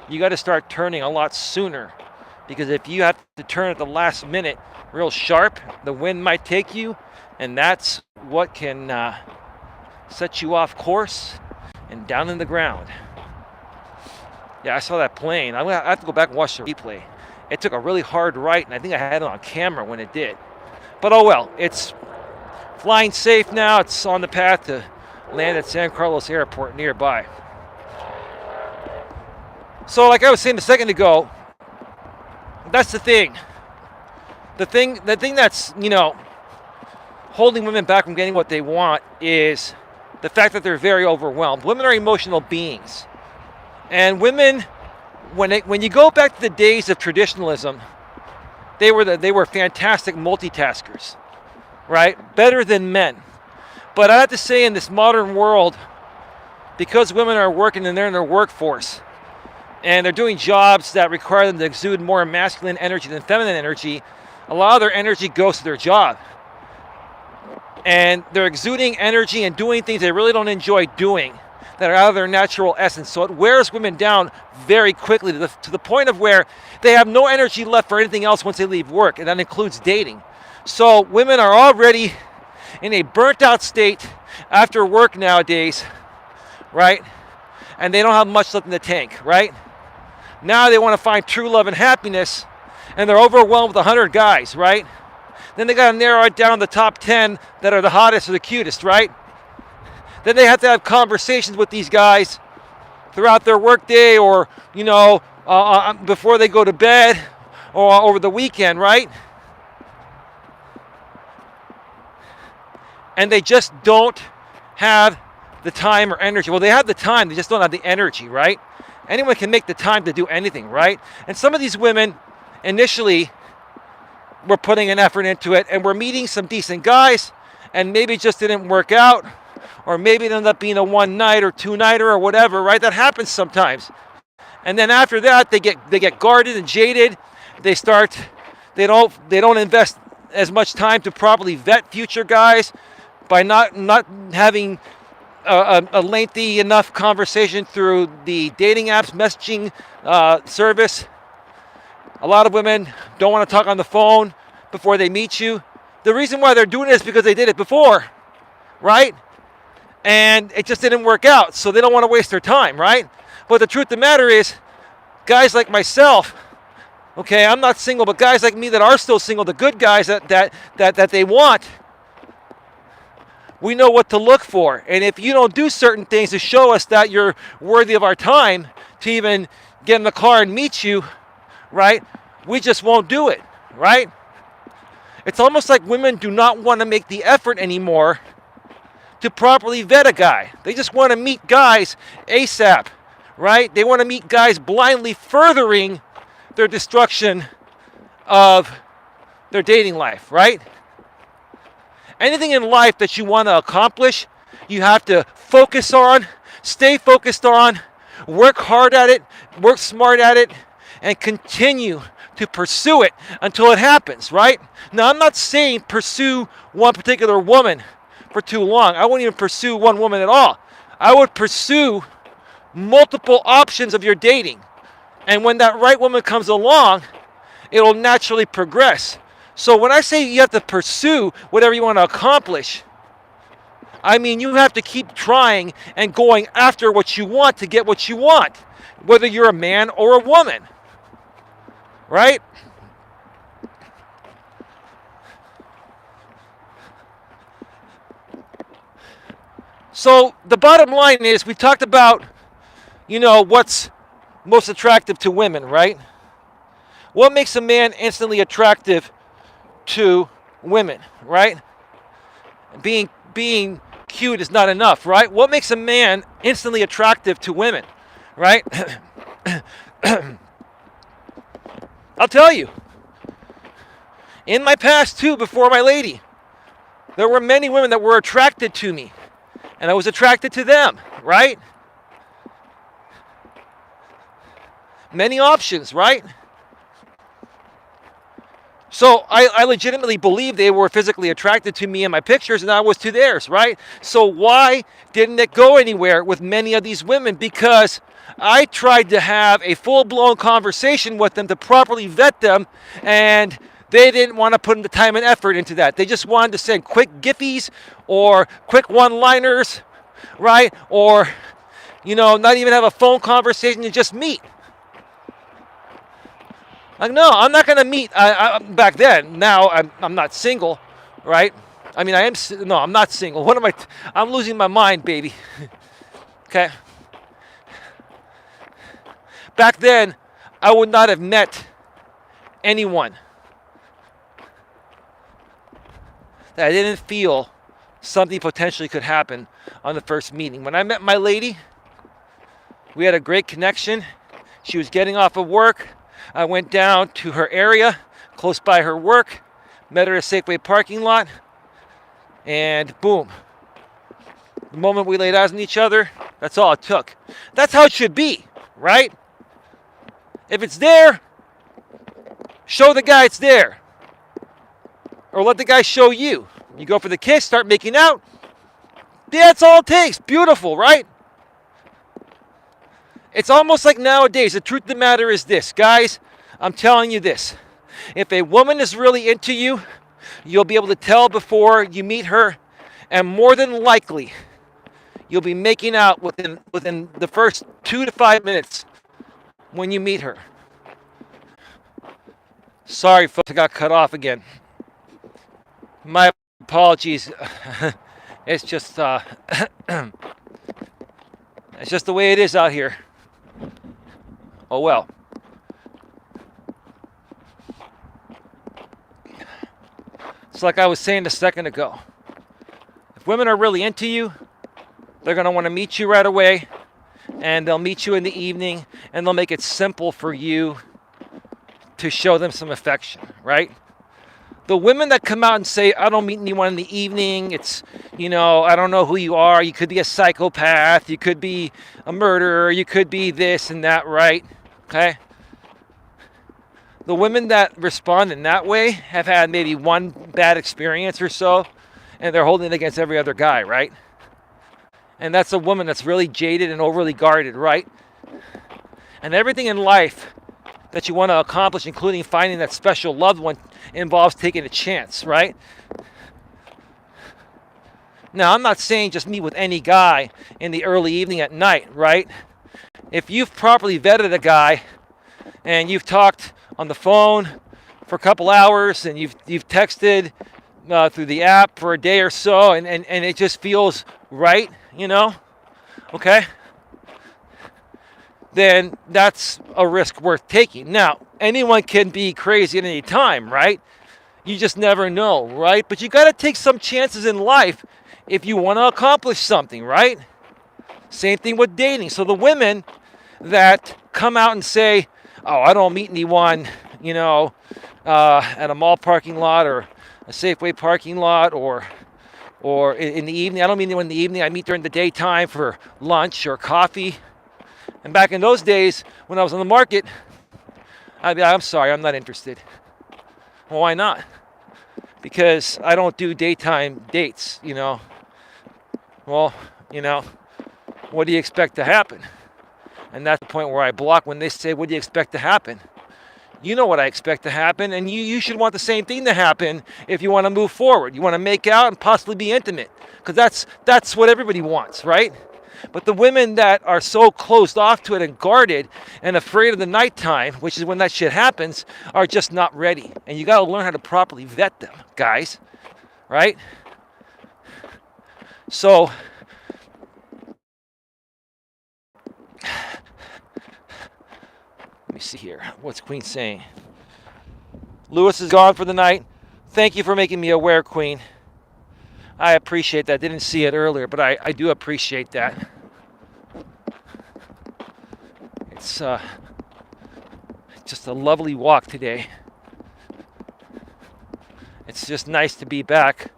you got to start turning a lot sooner, because if you have to turn at the last minute real sharp, the wind might take you, and that's what can set you off course and down in the ground. Yeah, I saw that plane. I have to go back and watch the replay. It took a really hard right, and I think I had it on camera when it did. But oh well, it's flying safe now. It's on the path to land at San Carlos Airport nearby. So like I was saying a second ago, that's the thing. The thing that's, holding women back from getting what they want is the fact that they're very overwhelmed. Women are emotional beings. And women, when you go back to the days of traditionalism, they were fantastic multitaskers, right? Better than men. But I have to say, in this modern world, because women are working and they're in their workforce, and they're doing jobs that require them to exude more masculine energy than feminine energy, a lot of their energy goes to their job. And they're exuding energy and doing things they really don't enjoy doing, that are out of their natural essence. So it wears women down very quickly to the point of where they have no energy left for anything else once they leave work, and that includes dating. So women are already in a burnt out state after work nowadays, right? And they don't have much left in the tank, right? Now they want to find true love and happiness, and they're overwhelmed with 100 guys, right? Then they got to narrow it down to the top 10 that are the hottest or the cutest, right? Then they have to have conversations with these guys throughout their workday, or, before they go to bed, or over the weekend, right? And they just don't have the time or energy. Well, they have the time, they just don't have the energy, right? Anyone can make the time to do anything, right? And some of these women initially were putting an effort into it and were meeting some decent guys, and maybe it just didn't work out, or maybe it ended up being a one night or two nighter or whatever, right? That happens sometimes. And then after that, they get guarded and jaded. They don't invest as much time to properly vet future guys by not having a lengthy enough conversation through the dating apps messaging service. A lot of women don't want to talk on the phone before they meet you. The reason why they're doing it is because they did it before, right? And it just didn't work out, so they don't want to waste their time, right? But the truth of the matter is, guys like myself, okay, I'm not single, but guys like me that are still single, the good guys that they want, we know what to look for. And if you don't do certain things to show us that you're worthy of our time to even get in the car and meet you, right, we just won't do it, right? It's almost like women do not want to make the effort anymore to properly vet a guy. They just want to meet guys ASAP, right? They want to meet guys blindly, furthering their destruction of their dating life, right? Anything in life that you want to accomplish, you have to focus on, stay focused on, work hard at it, work smart at it, and continue to pursue it until it happens, right? Now, I'm not saying pursue one particular woman for too long. I wouldn't even pursue one woman at all. I would pursue multiple options of your dating. And when that right woman comes along, it'll naturally progress. So when I say you have to pursue whatever you want to accomplish, I mean you have to keep trying and going after what you want to get what you want, whether you're a man or a woman, right? So the bottom line is, we talked about, what's most attractive to women, right? What makes a man instantly attractive to women, right? Being cute is not enough, right? What makes a man instantly attractive to women, right? I'll tell you. In my past too, before my lady, there were many women that were attracted to me, and I was attracted to them, right? Many options, right? So I legitimately believe they were physically attracted to me in my pictures, and I was to theirs, right? So why didn't it go anywhere with many of these women? Because I tried to have a full-blown conversation with them to properly vet them, and they didn't want to put in the time and effort into that. They just wanted to send quick giffies or quick one-liners, right? Or, not even have a phone conversation and just meet. Like, no, I'm not going to meet. Back then, now I'm not single, right? I mean, I'm not single. What am I? I'm losing my mind, baby. Okay. Back then, I would not have met anyone that I didn't feel something potentially could happen on the first meeting. When I met my lady, we had a great connection. She was getting off of work. I went down to her area, close by her work, met her at a Safeway parking lot, and boom. The moment we laid eyes on each other, that's all it took. That's how it should be, right? If it's there, show the guy it's there. Or let the guy show you. You go for the kiss, start making out. Yeah, that's all it takes. Beautiful, right? It's almost like nowadays, the truth of the matter is this. Guys, I'm telling you this. If a woman is really into you, you'll be able to tell before you meet her. And more than likely, you'll be making out within the first 2 to 5 minutes when you meet her. Sorry, folks, I got cut off again. My apologies. It's just it's just the way it is out here. Oh well. It's like I was saying a second ago. If women are really into you, they're going to want to meet you right away. and they'll meet you in the evening, and they'll make it simple for you to show them some affection, right? The women that come out and say, I don't meet anyone in the evening, it's, I don't know who you are, you could be a psychopath, you could be a murderer, you could be this and that, right? Okay? The women that respond in that way have had maybe one bad experience or so, and they're holding it against every other guy, right? And that's a woman that's really jaded and overly guarded, right? And everything in life that you want to accomplish, including finding that special loved one, involves taking a chance, right? Now, I'm not saying just meet with any guy in the early evening at night, right? If you've properly vetted a guy and you've talked on the phone for a couple hours and you've texted through the app for a day or so and it just feels right, okay? Then that's a risk worth taking. Now, anyone can be crazy at any time, right? You just never know, right? But you got to take some chances in life if you want to accomplish something, right? Same thing with dating. So the women that come out and say, oh, I don't meet anyone, at a mall parking lot or a Safeway parking lot or in the evening. I don't meet anyone in the evening. I meet during the daytime for lunch or coffee. And back in those days, when I was on the market, I'd be like, I'm sorry, I'm not interested. Well, why not? Because I don't do daytime dates, Well, what do you expect to happen? And that's the point where I block when they say, what do you expect to happen? You know what I expect to happen, and you should want the same thing to happen if you want to move forward. You want to make out and possibly be intimate, because that's what everybody wants, right? But the women that are so closed off to it and guarded and afraid of the nighttime, which is when that shit happens, are just not ready. And you got to learn how to properly vet them, guys, right? So let me see here. What's Queen saying? Lewis is gone for the night. Thank you for making me aware, Queen. I appreciate that. Didn't see it earlier, but I do appreciate that. It's just a lovely walk today. It's just nice to be back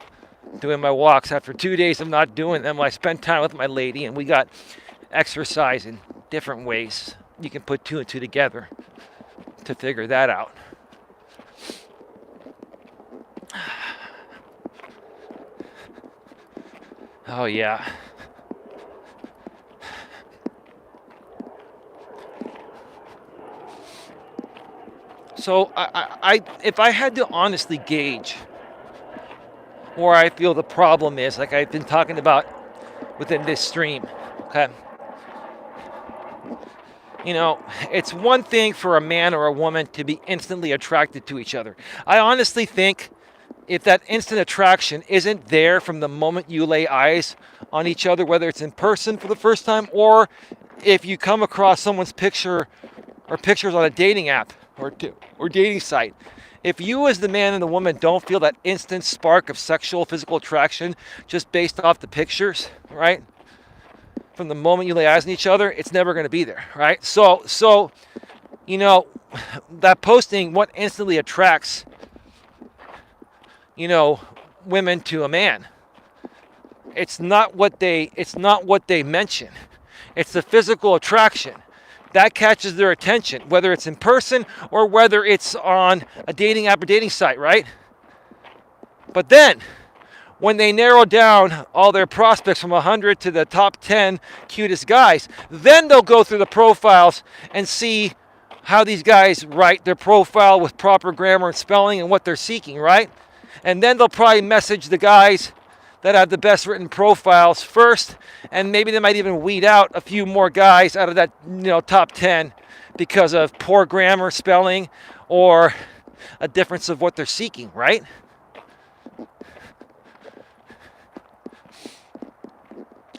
doing my walks after 2 days of not doing them. I spent time with my lady, and we got exercise in different ways. You can put two and two together to figure that out. Oh, yeah. So if I had to honestly gauge where I feel the problem is, like I've been talking about within this stream, okay? It's one thing for a man or a woman to be instantly attracted to each other. I honestly think if that instant attraction isn't there from the moment you lay eyes on each other, whether it's in person for the first time or if you come across someone's picture or pictures on a dating app or dating site, if you as the man and the woman don't feel that instant spark of sexual physical attraction just based off the pictures, right? From the moment you lay eyes on each other, it's never going to be there, right? So that posting, what instantly attracts women to a man, it's not what they mention. It's the physical attraction that catches their attention, whether it's in person or whether it's on a dating app or dating site, right? But then when they narrow down all their prospects from 100 to the top 10 cutest guys, then they'll go through the profiles and see how these guys write their profile with proper grammar and spelling and what they're seeking, right? And then they'll probably message the guys that have the best written profiles first, and maybe they might even weed out a few more guys out of that top 10 because of poor grammar, spelling, or a difference of what they're seeking, right?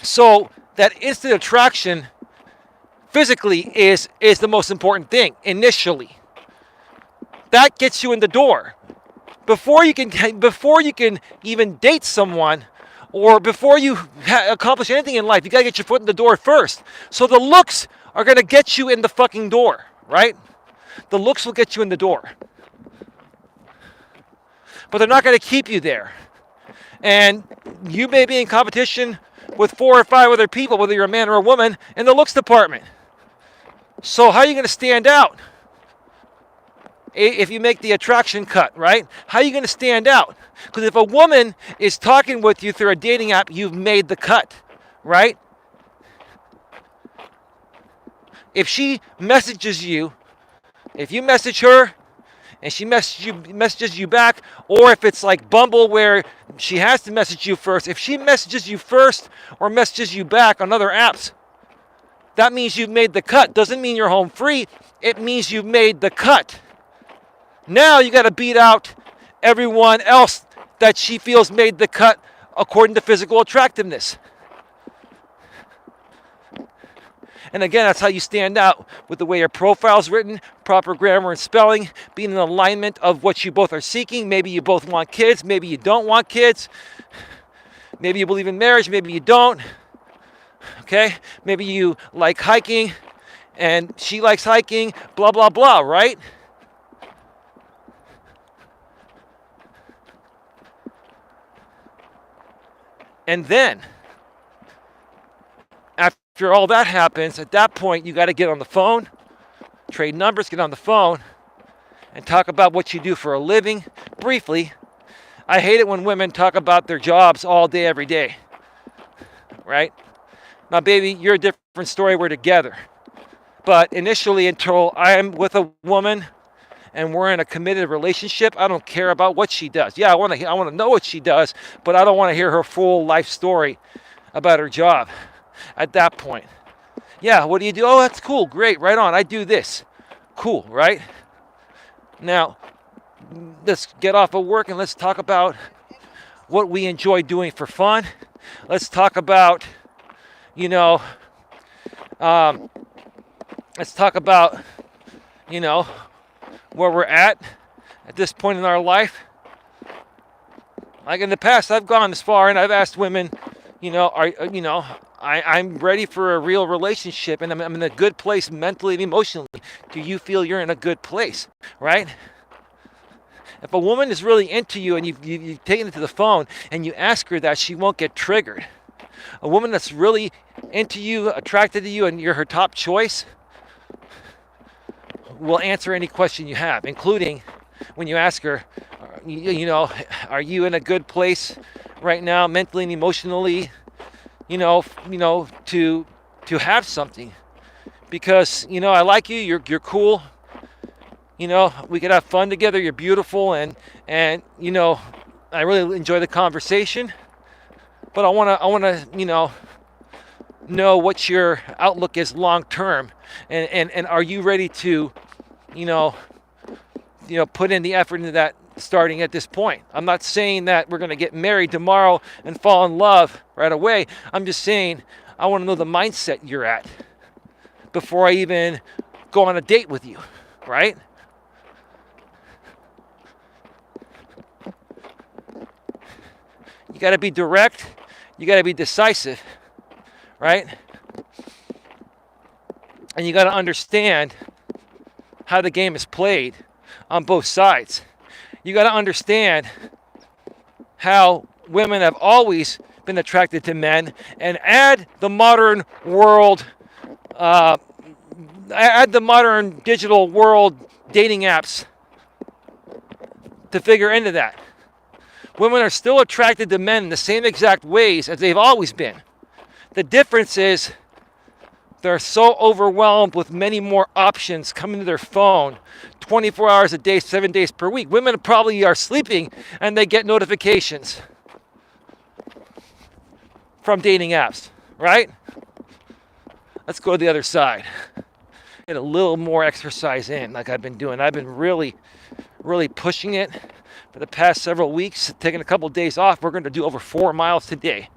So that instant attraction physically is the most important thing initially. That gets you in the door. Before you can even date someone or before you accomplish anything in life, you got to get your foot in the door first. So the looks are going to get you in the fucking door, right? The looks will get you in the door. But they're not going to keep you there. And you may be in competition with 4 or 5 other people, whether you're a man or a woman, in the looks department. So how are you going to stand out? If you make the attraction cut, right? How are you going to stand out? Because if a woman is talking with you through a dating app, you've made the cut, right? If she messages you, if you message her and she messages you back, or if it's like Bumble where she has to message you first, if she messages you first or messages you back on other apps, that means you've made the cut. Doesn't mean you're home free. It means you've made the cut. Now you got to beat out everyone else that she feels made the cut according to physical attractiveness. And again, that's how you stand out, with the way your profile's written, proper grammar and spelling, being in alignment of what you both are seeking. Maybe you both want kids, maybe you don't want kids. Maybe you believe in marriage, maybe you don't. Okay? Maybe you like hiking and she likes hiking, blah, blah, blah, right? And then, after all that happens, at that point, you got to get on the phone, trade numbers, get on the phone, and talk about what you do for a living, briefly. I hate it when women talk about their jobs all day, every day, right? Now, baby, you're a different story. We're together. But initially, until I'm with a woman and we're in a committed relationship, I don't care about what she does. Yeah, I want to know what she does, but I don't want to hear her full life story about her job at that point. Yeah, what do you do? Oh, that's cool. Great. Right on. I do this. Cool, right? Now, let's get off of work and let's talk about what we enjoy doing for fun. Let's talk about, let's talk about, where we're at this point in our life. Like in the past, I've gone this far and I've asked women, I'm ready for a real relationship and I'm in a good place mentally and emotionally. Do you feel you're in a good place, right? If a woman is really into you and you've taken it to the phone and you ask her that, she won't get triggered. A woman that's really into you, attracted to you, and you're her top choice, will answer any question you have, including when you ask her, are you in a good place right now, mentally and emotionally, to have something, because I like you, you're cool, we could have fun together, you're beautiful, and I really enjoy the conversation, but I want to know what your outlook is long term, and are you ready to put in the effort into that starting at this point. I'm not saying that we're going to get married tomorrow and fall in love right away. I'm just saying I want to know the mindset you're at before I even go on a date with you, right? You got to be direct. You got to be decisive, right? And you got to understand how the game is played on both sides. You got to understand how women have always been attracted to men, and add the modern world, add the modern digital world dating apps to figure into that. Women are still attracted to men in the same exact ways as they've always been. The difference is they're so overwhelmed with many more options coming to their phone 24 hours a day, 7 days per week. Women probably are sleeping and they get notifications from dating apps, right? Let's go to the other side. Get a little more exercise in like I've been doing. I've been really pushing it for the past several weeks, taking a couple of days off. We're going to do over 4 miles today.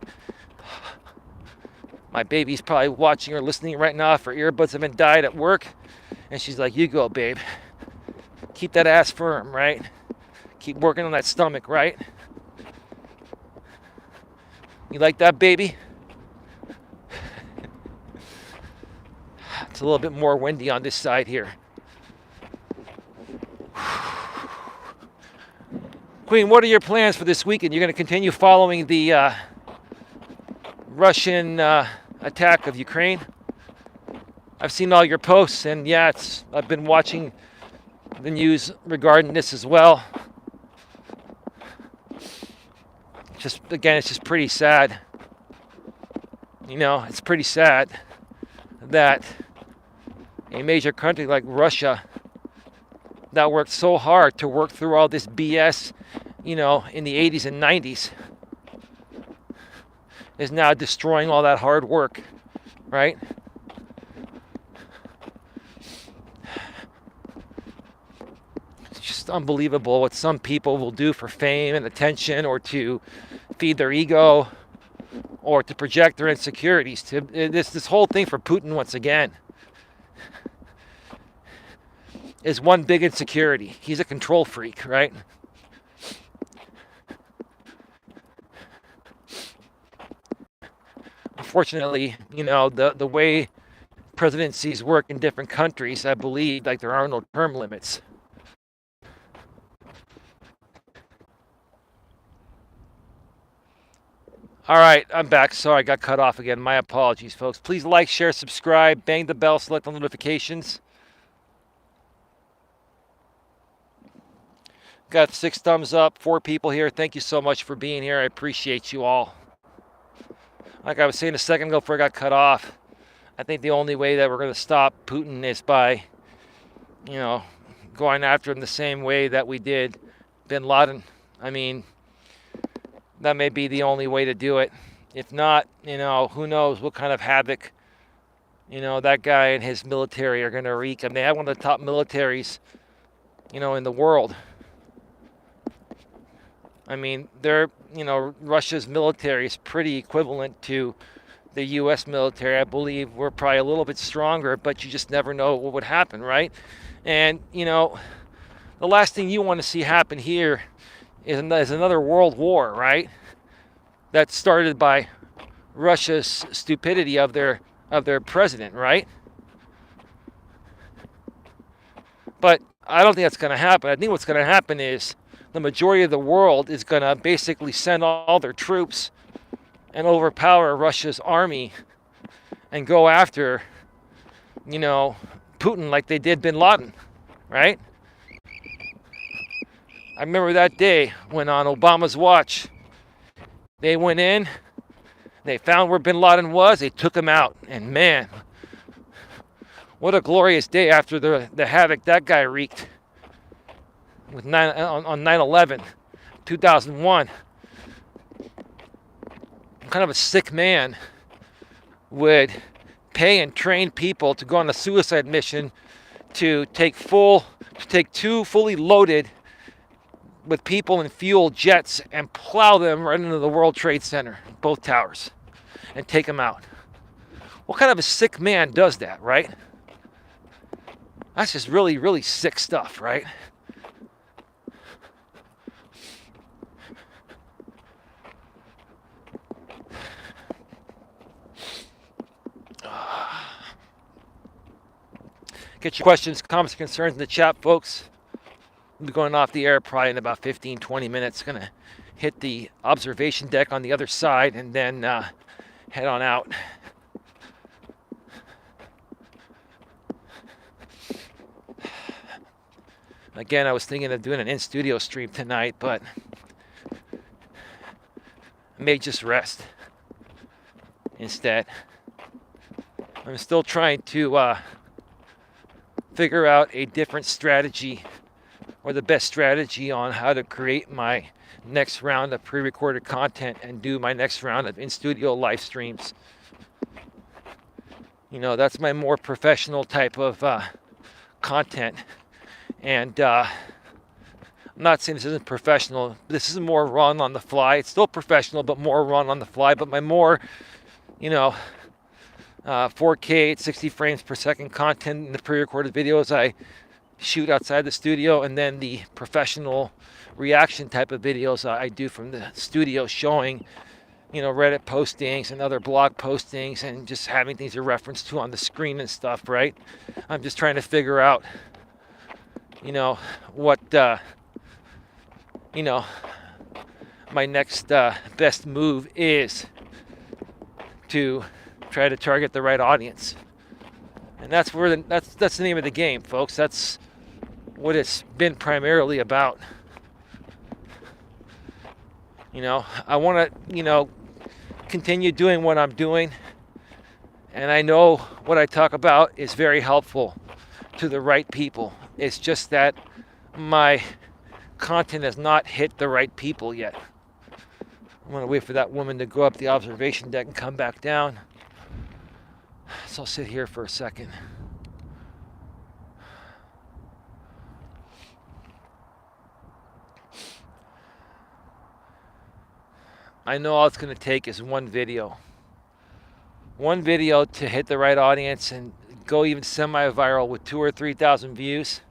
My baby's probably watching or listening right now if her earbuds have been dyed at work. And she's like, you go, babe. Keep that ass firm, right? Keep working on that stomach, right? You like that, baby? It's a little bit more windy on this side here. Queen, what are your plans for this weekend? You're going to continue following the Russian attack of Ukraine? I've seen all your posts, and yeah, I've been watching the news regarding this as well. Just again, it's just pretty sad. You know, it's pretty sad that a major country like Russia that worked so hard to work through all this BS, you know, in the 80s and 90s is now destroying all that hard work, right? It's just unbelievable what some people will do for fame and attention, or to feed their ego, or to project their insecurities. To this whole thing for Putin, once again, is one big insecurity. He's a control freak, right? Unfortunately, you know, the way presidencies work in different countries, I believe, like, there are no term limits. All right, I'm back. Sorry, I got cut off again. My apologies, folks. Please like, share, subscribe, bang the bell, select the notifications. Got 6 thumbs up, 4 people here. Thank you so much for being here. I appreciate you all. Like I was saying a second ago before I got cut off, I think the only way that we're going to stop Putin is by, you know, going after him the same way that we did bin Laden. I mean, that may be the only way to do it. If not, you know, who knows what kind of havoc, you know, that guy and his military are going to wreak. I mean, they have one of the top militaries, you know, in the world. I mean, Russia's military is pretty equivalent to the U.S. military. I believe we're probably a little bit stronger, but you just never know what would happen, right? And, you know, the last thing you want to see happen here is another world war, right? That's started by Russia's stupidity of their president, right? But I don't think that's going to happen. I think what's going to happen is the majority of the world is going to basically send all their troops and overpower Russia's army and go after, you know, Putin like they did bin Laden, right? I remember that day when on Obama's watch, they went in, they found where bin Laden was, they took him out, and man, what a glorious day after the havoc that guy wreaked with on 9/11, 2001. Kind of a sick man would pay and train people to go on a suicide mission to take 2 fully loaded with people and fuel jets and plow them right into the World Trade Center, both towers, and take them out. What kind of a sick man does that, right? That's just really, really sick stuff, right? Get your questions, comments, concerns in the chat, folks. We'll be going off the air probably in about 15, 20 minutes. Gonna hit the observation deck on the other side and then head on out. Again, I was thinking of doing an in-studio stream tonight, but I may just rest instead. I'm still trying to figure out a different strategy, or the best strategy on how to create my next round of pre-recorded content and do my next round of in-studio live streams. You know, that's my more professional type of content. And I'm not saying this isn't professional. This is more run on the fly. It's still professional, but more run on the fly. But my more, you know, 4K at 60 frames per second content in the pre-recorded videos I shoot outside the studio, and then the professional reaction type of videos I do from the studio showing, Reddit postings and other blog postings and just having things to reference to on the screen and stuff, right? I'm just trying to figure out, what, my next best move is to try to target the right audience. And that's the name of the game, folks. That's what it's been primarily about. I want to, continue doing what I'm doing. And I know what I talk about is very helpful to the right people. It's just that my content has not hit the right people yet. I'm going to wait for that woman to go up the observation deck and come back down. So I'll sit here for a second. I know all it's going to take is one video. One video to hit the right audience and go even semi-viral with 2,000 or 3,000 views.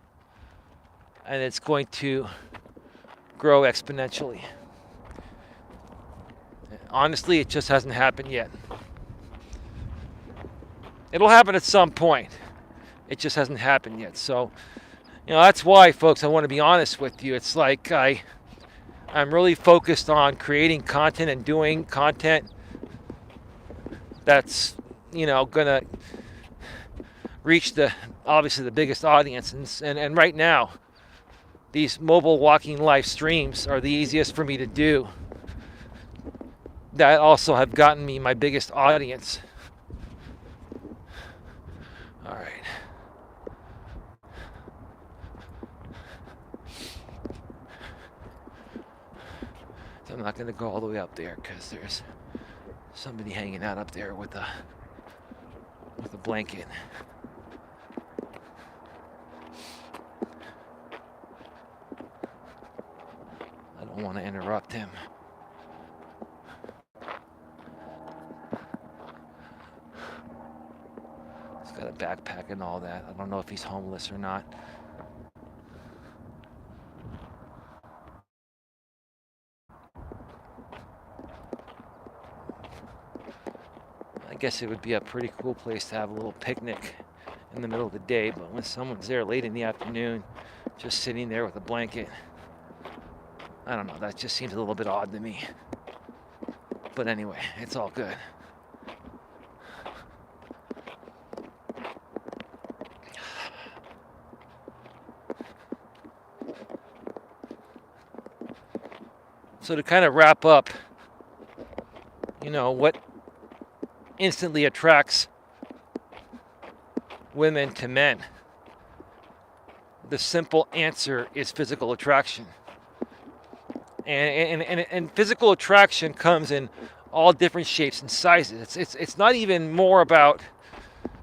And it's going to grow exponentially. Honestly, it just hasn't happened yet. It'll happen at some point. It just hasn't happened yet. So, that's why, folks, I want to be honest with you. It's like I'm really focused on creating content and doing content that's, gonna reach obviously the biggest audience. And right now, these mobile walking live streams are the easiest for me to do. That also have gotten me my biggest audience. All right. So I'm not going to go all the way up there because there's somebody hanging out up there with a blanket. I don't want to interrupt him. He's got a backpack and all that. I don't know if he's homeless or not. I guess it would be a pretty cool place to have a little picnic in the middle of the day, but when someone's there late in the afternoon, just sitting there with a blanket, I don't know, that just seems a little bit odd to me. But anyway, it's all good. So to kind of wrap up, what instantly attracts women to men? The simple answer is physical attraction. And physical attraction comes in all different shapes and sizes. It's not even more about,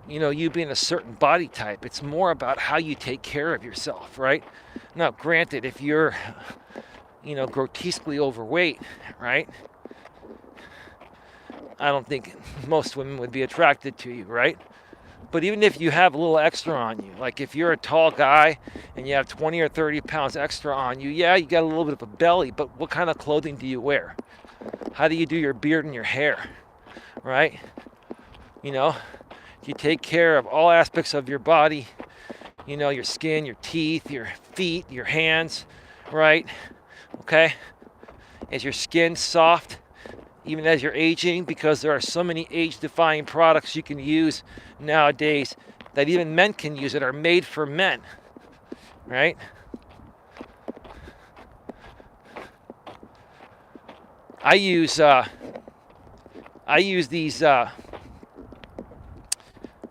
you being a certain body type. It's more about how you take care of yourself, right? Now, granted, if you're, grotesquely overweight, right? I don't think most women would be attracted to you, right? But even if you have a little extra on you, like if you're a tall guy and you have 20 or 30 pounds extra on you, yeah, you got a little bit of a belly, but what kind of clothing do you wear? How do you do your beard and your hair, right? You take care of all aspects of your body, your skin, your teeth, your feet, your hands, right? Okay? Is your skin soft? Even as you're aging, because there are so many age-defying products you can use nowadays that even men can use that are made for men, right? I use these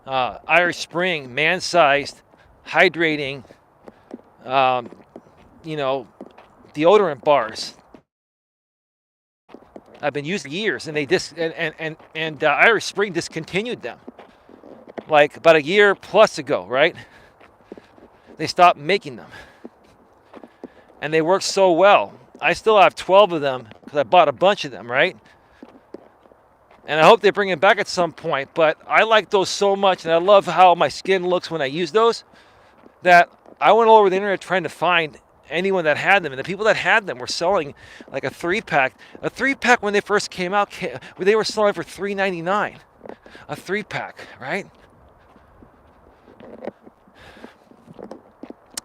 Irish Spring man-sized hydrating, deodorant bars. I've been using years, and they Irish Spring discontinued them like about a year plus ago, right? They stopped making them, and they work so well. I still have 12 of them because I bought a bunch of them, right? And I hope they bring it back at some point. But I like those so much, and I love how my skin looks when I use those, that I went all over the internet trying to find anyone that had them. And the people that had them were selling like a 3-pack. A 3-pack when they first came out, they were selling for $3.99. A 3-pack, right?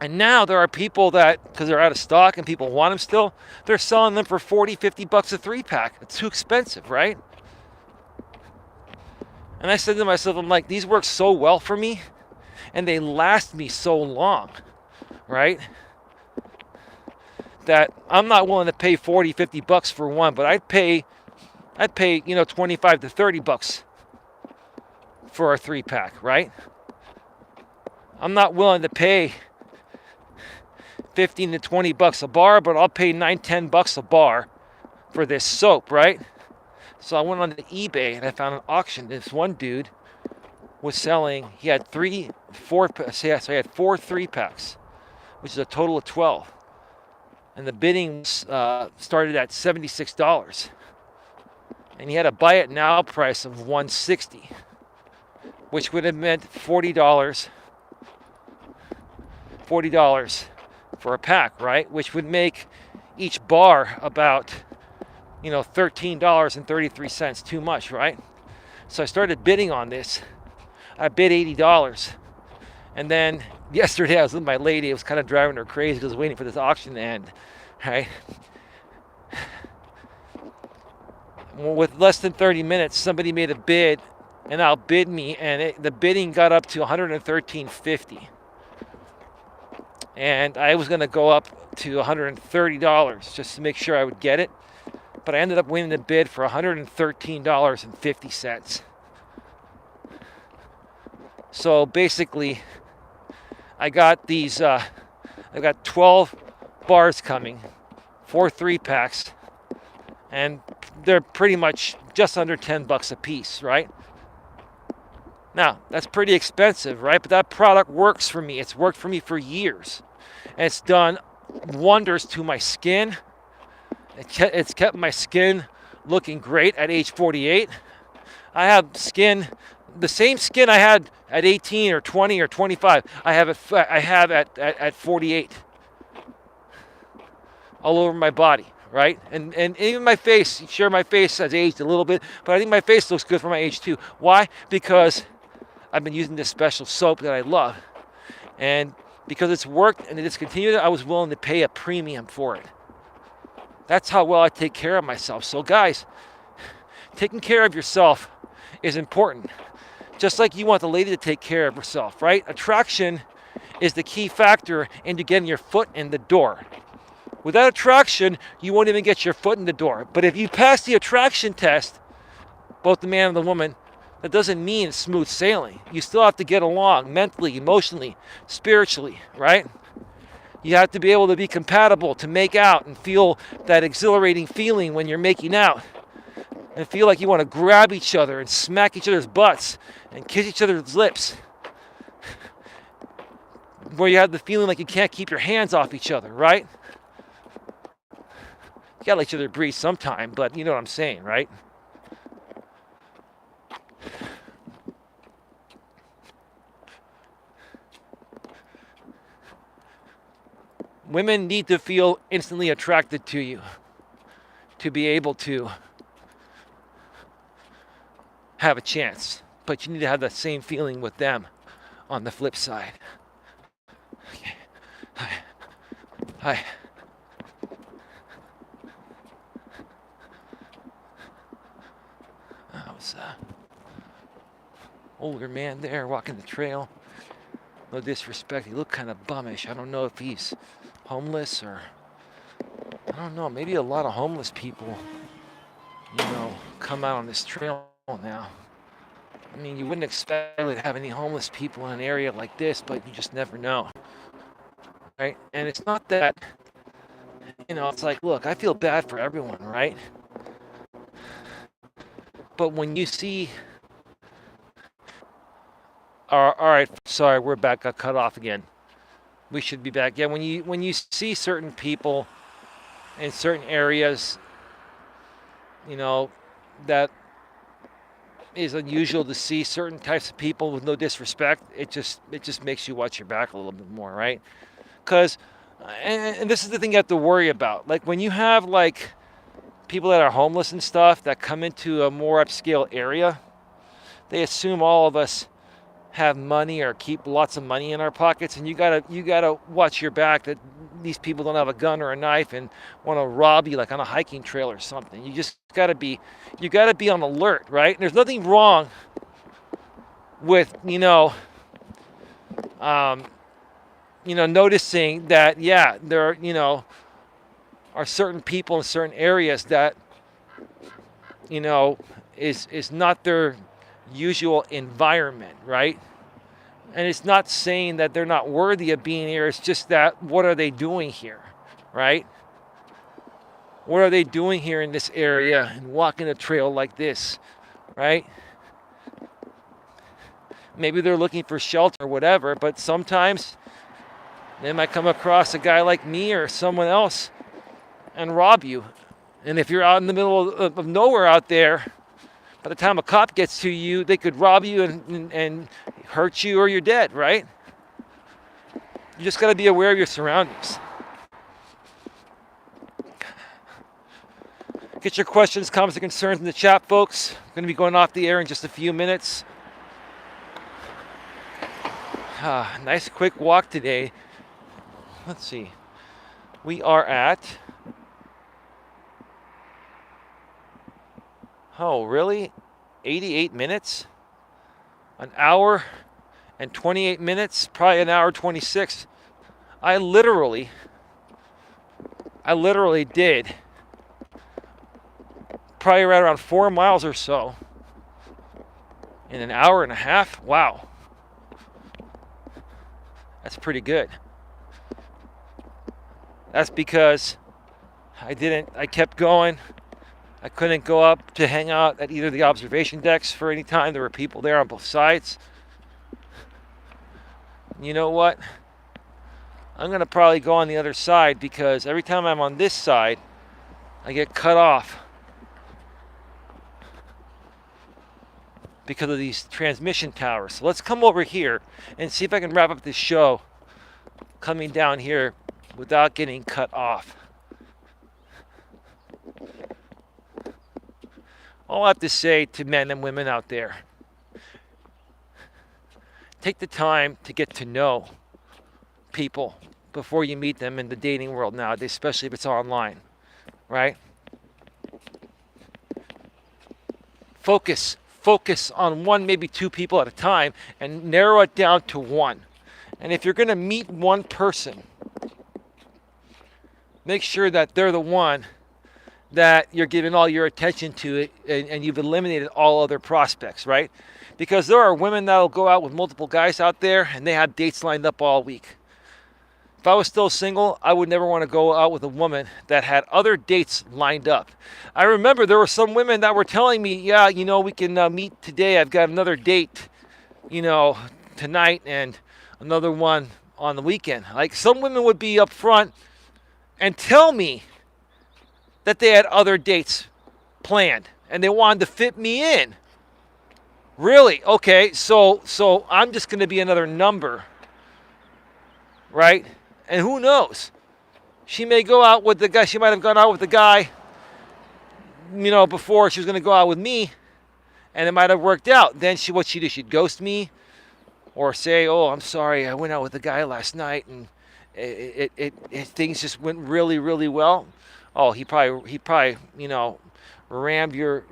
And now there are people that, because they're out of stock and people want them still, they're selling them for $40, $50 a 3-pack. It's too expensive, right? And I said to myself, I'm like, these work so well for me and they last me so long, right? That I'm not willing to pay $40, $50 for one, but I'd pay, $25 to $30 for a 3-pack, right? I'm not willing to pay $15 to $20 a bar, but I'll pay $9, $10 a bar for this soap, right? So I went on to eBay and I found an auction. This one dude was selling, he had 4 3-packs, which is a total of 12. And the bidding started at $76. And he had a buy it now price of $160, which would have meant $40 for a pack, right? Which would make each bar about, $13.33, too much, right? So I started bidding on this. I bid $80. And then yesterday I was with my lady. It was kind of driving her crazy because I was waiting for this auction to end, right? With less than 30 minutes, somebody made a bid and outbid me, and the bidding got up to $113.50. And I was going to go up to $130 just to make sure I would get it. But I ended up winning the bid for $113.50. So basically, I got these, I got 12 bars coming, 4 3-packs, and they're pretty much just under $10 a piece, right? Now, that's pretty expensive, right? But that product works for me. It's worked for me for years. And it's done wonders to my skin. It's kept my skin looking great at age 48. I have skin, the same skin I had at 18 or 20 or 25. I have at 48. All over my body, right? And even my face, sure, my face has aged a little bit, but I think my face looks good for my age too. Why? Because I've been using this special soap that I love. And because it's worked and it's continued, I was willing to pay a premium for it. That's how well I take care of myself. So guys, taking care of yourself is important. Just like you want the lady to take care of herself, right? Attraction is the key factor into getting your foot in the door. Without attraction, you won't even get your foot in the door. But if you pass the attraction test, both the man and the woman, that doesn't mean smooth sailing. You still have to get along mentally, emotionally, spiritually, right? You have to be able to be compatible, to make out and feel that exhilarating feeling when you're making out. And feel like you want to grab each other and smack each other's butts and kiss each other's lips. Where you have the feeling like you can't keep your hands off each other, right? You gotta let each other breathe sometime, but you know what I'm saying, right? Women need to feel instantly attracted to you to be able to have a chance. But you need to have that same feeling with them on the flip side. Okay. Hi. I was older man there walking the trail. No disrespect, he looked kind of bummish. I don't know if he's homeless or, I don't know, maybe a lot of homeless people, come out on this trail now. I mean, you wouldn't expect to have any homeless people in an area like this, but you just never know, right? And it's not that, it's like, look, I feel bad for everyone, right? But when you see, all right, sorry, we're back, got cut off again. We should be back. Yeah, when you see certain people in certain areas, that is unusual to see certain types of people with no disrespect. It just makes you watch your back a little bit more, right? Because And this is the thing you have to worry about. Like when you have like people that are homeless and stuff that come into a more upscale area, they assume all of us have money or keep lots of money in our pockets, and you gotta watch your back that these people don't have a gun or a knife and want to rob you like on a hiking trail or something. You gotta be on alert, right? And there's nothing wrong with noticing that, yeah, there are, are certain people in certain areas that, is not their usual environment, right? And it's not saying that they're not worthy of being here. It's just that, what are they doing here, right? What are they doing here in this area and walking a trail like this, right? Maybe they're looking for shelter or whatever, but sometimes they might come across a guy like me or someone else and rob you. And if you're out in the middle of nowhere out there, by the time a cop gets to you, they could rob you and hurt you, or you're dead, right? You just got to be aware of your surroundings. Get your questions, comments, and concerns in the chat, folks. I'm going to be going off the air in just a few minutes. Nice quick walk today. Let's see. We are at... Oh, really? 88 minutes? An hour and 28 minutes? Probably an hour 26. I literally did probably right around 4 miles or so in an hour and a half. Wow. That's pretty good. That's because I kept going. I couldn't go up to hang out at either of the observation decks for any time. There were people there on both sides. You know what? I'm going to probably go on the other side, because every time I'm on this side, I get cut off because of these transmission towers. So let's come over here and see if I can wrap up this show coming down here without getting cut off. All I have to say to men and women out there: take the time to get to know people before you meet them in the dating world nowadays, especially if it's online, right? Focus on one, maybe two people at a time, and narrow it down to one. And if you're going to meet one person, make sure that they're the one that you're giving all your attention to it, and you've eliminated all other prospects, right? Because there are women that will go out with multiple guys out there, and they have dates lined up all week. If I was still single, I would never want to go out with a woman that had other dates lined up. I remember there were some women that were telling me, yeah, we can meet today. I've got another date, tonight, and another one on the weekend. Like, some women would be up front and tell me that they had other dates planned and they wanted to fit me in. Really? Okay, so I'm just going to be another number, right? And who knows? She may go out with the guy. She might have gone out with the guy, before she was going to go out with me, and it might have worked out. Then what she'd do, she'd ghost me, or say, "Oh, I'm sorry, I went out with the guy last night, and things just went really, really well." Oh, he probably rammed you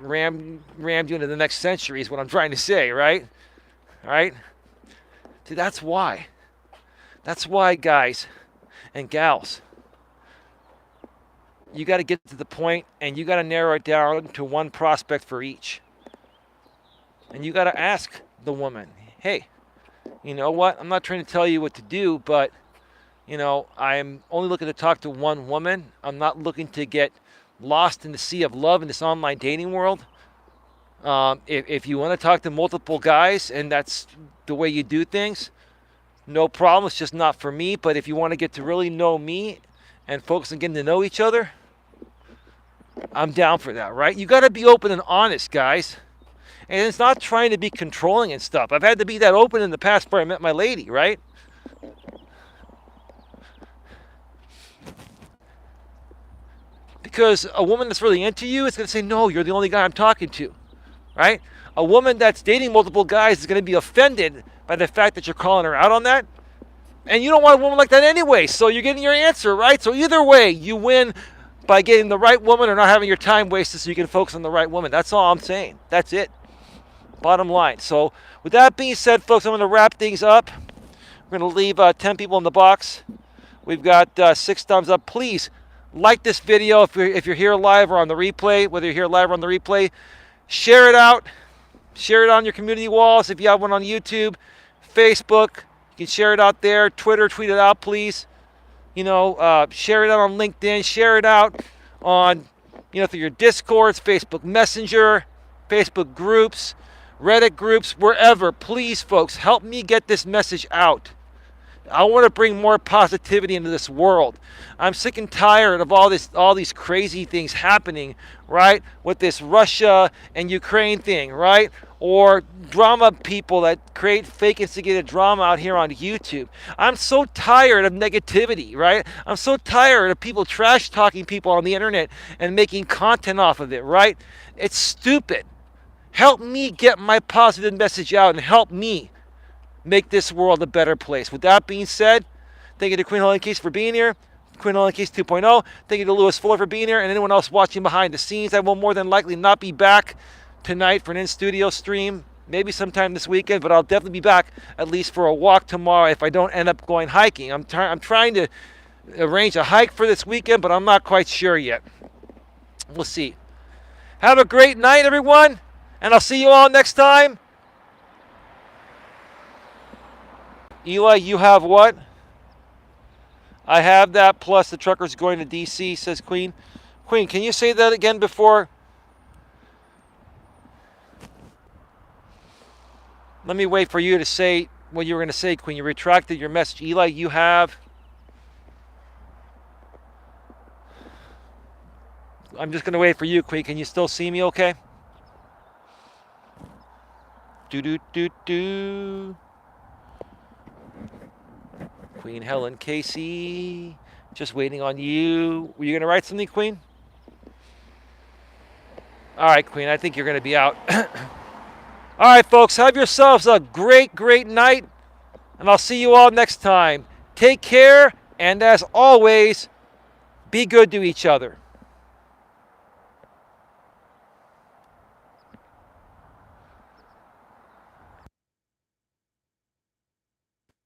into the next century is what I'm trying to say, right? Right? See, that's why. That's why, guys and gals, you got to get to the point, and you got to narrow it down to one prospect for each. And you got to ask the woman, "Hey, you know what? I'm not trying to tell you what to do, but I'm only looking to talk to one woman. I'm not looking to get lost in the sea of love in this online dating world. If you want to talk to multiple guys and that's the way you do things, no problem. It's just not for me. But if you want to get to really know me and focus on getting to know each other, I'm down for that," right? You got to be open and honest, guys. And it's not trying to be controlling and stuff. I've had to be that open in the past before I met my lady, right? because a woman that's really into you is going to say, no, you're the only guy I'm talking to, right? A woman that's dating multiple guys is going to be offended by the fact that you're calling her out on that. And you don't want a woman like that anyway, so you're getting your answer, right? So either way, you win by getting the right woman or not having your time wasted so you can focus on the right woman. That's all I'm saying. That's it. Bottom line. So with that being said, folks, I'm going to wrap things up. We're going to leave 10 people in the box. We've got 6 thumbs up. Please like this video if you're here live or on the replay, whether you're here live or on the replay. Share it out. Share it on your community walls if you have one on YouTube, Facebook. You can share it out there. Twitter, tweet it out, please. Share it out on LinkedIn. Share it out on, through your Discords, Facebook Messenger, Facebook groups, Reddit groups, wherever. Please, folks, help me get this message out. I want to bring more positivity into this world. I'm sick and tired of all these crazy things happening, right? With this Russia and Ukraine thing, right? Or drama people that create fake instigated drama out here on YouTube. I'm so tired of negativity, right? I'm so tired of people trash talking people on the internet and making content off of it, right? It's stupid. Help me get my positive message out and help me make this world a better place. With that being said, thank you to Queen Helen Case for being here. Queen Helen Case 2.0. Thank you to Lewis Fuller for being here and anyone else watching behind the scenes. I will more than likely not be back tonight for an in-studio stream. Maybe sometime this weekend, but I'll definitely be back at least for a walk tomorrow if I don't end up going hiking. I'm trying to arrange a hike for this weekend, but I'm not quite sure yet. We'll see. Have a great night, everyone, and I'll see you all next time. Eli, you have what? I have that, plus the trucker's going to D.C., says Queen. Queen, can you say that again before? Let me wait for you to say what you were going to say, Queen. You retracted your message. Eli, you have... I'm just going to wait for you, Queen. Can you still see me okay? Do. Queen Helen Casey, just waiting on you. Were you going to write something, Queen? All right, Queen, I think you're going to be out. All right, folks, have yourselves a great, great night, and I'll see you all next time. Take care, and as always, be good to each other.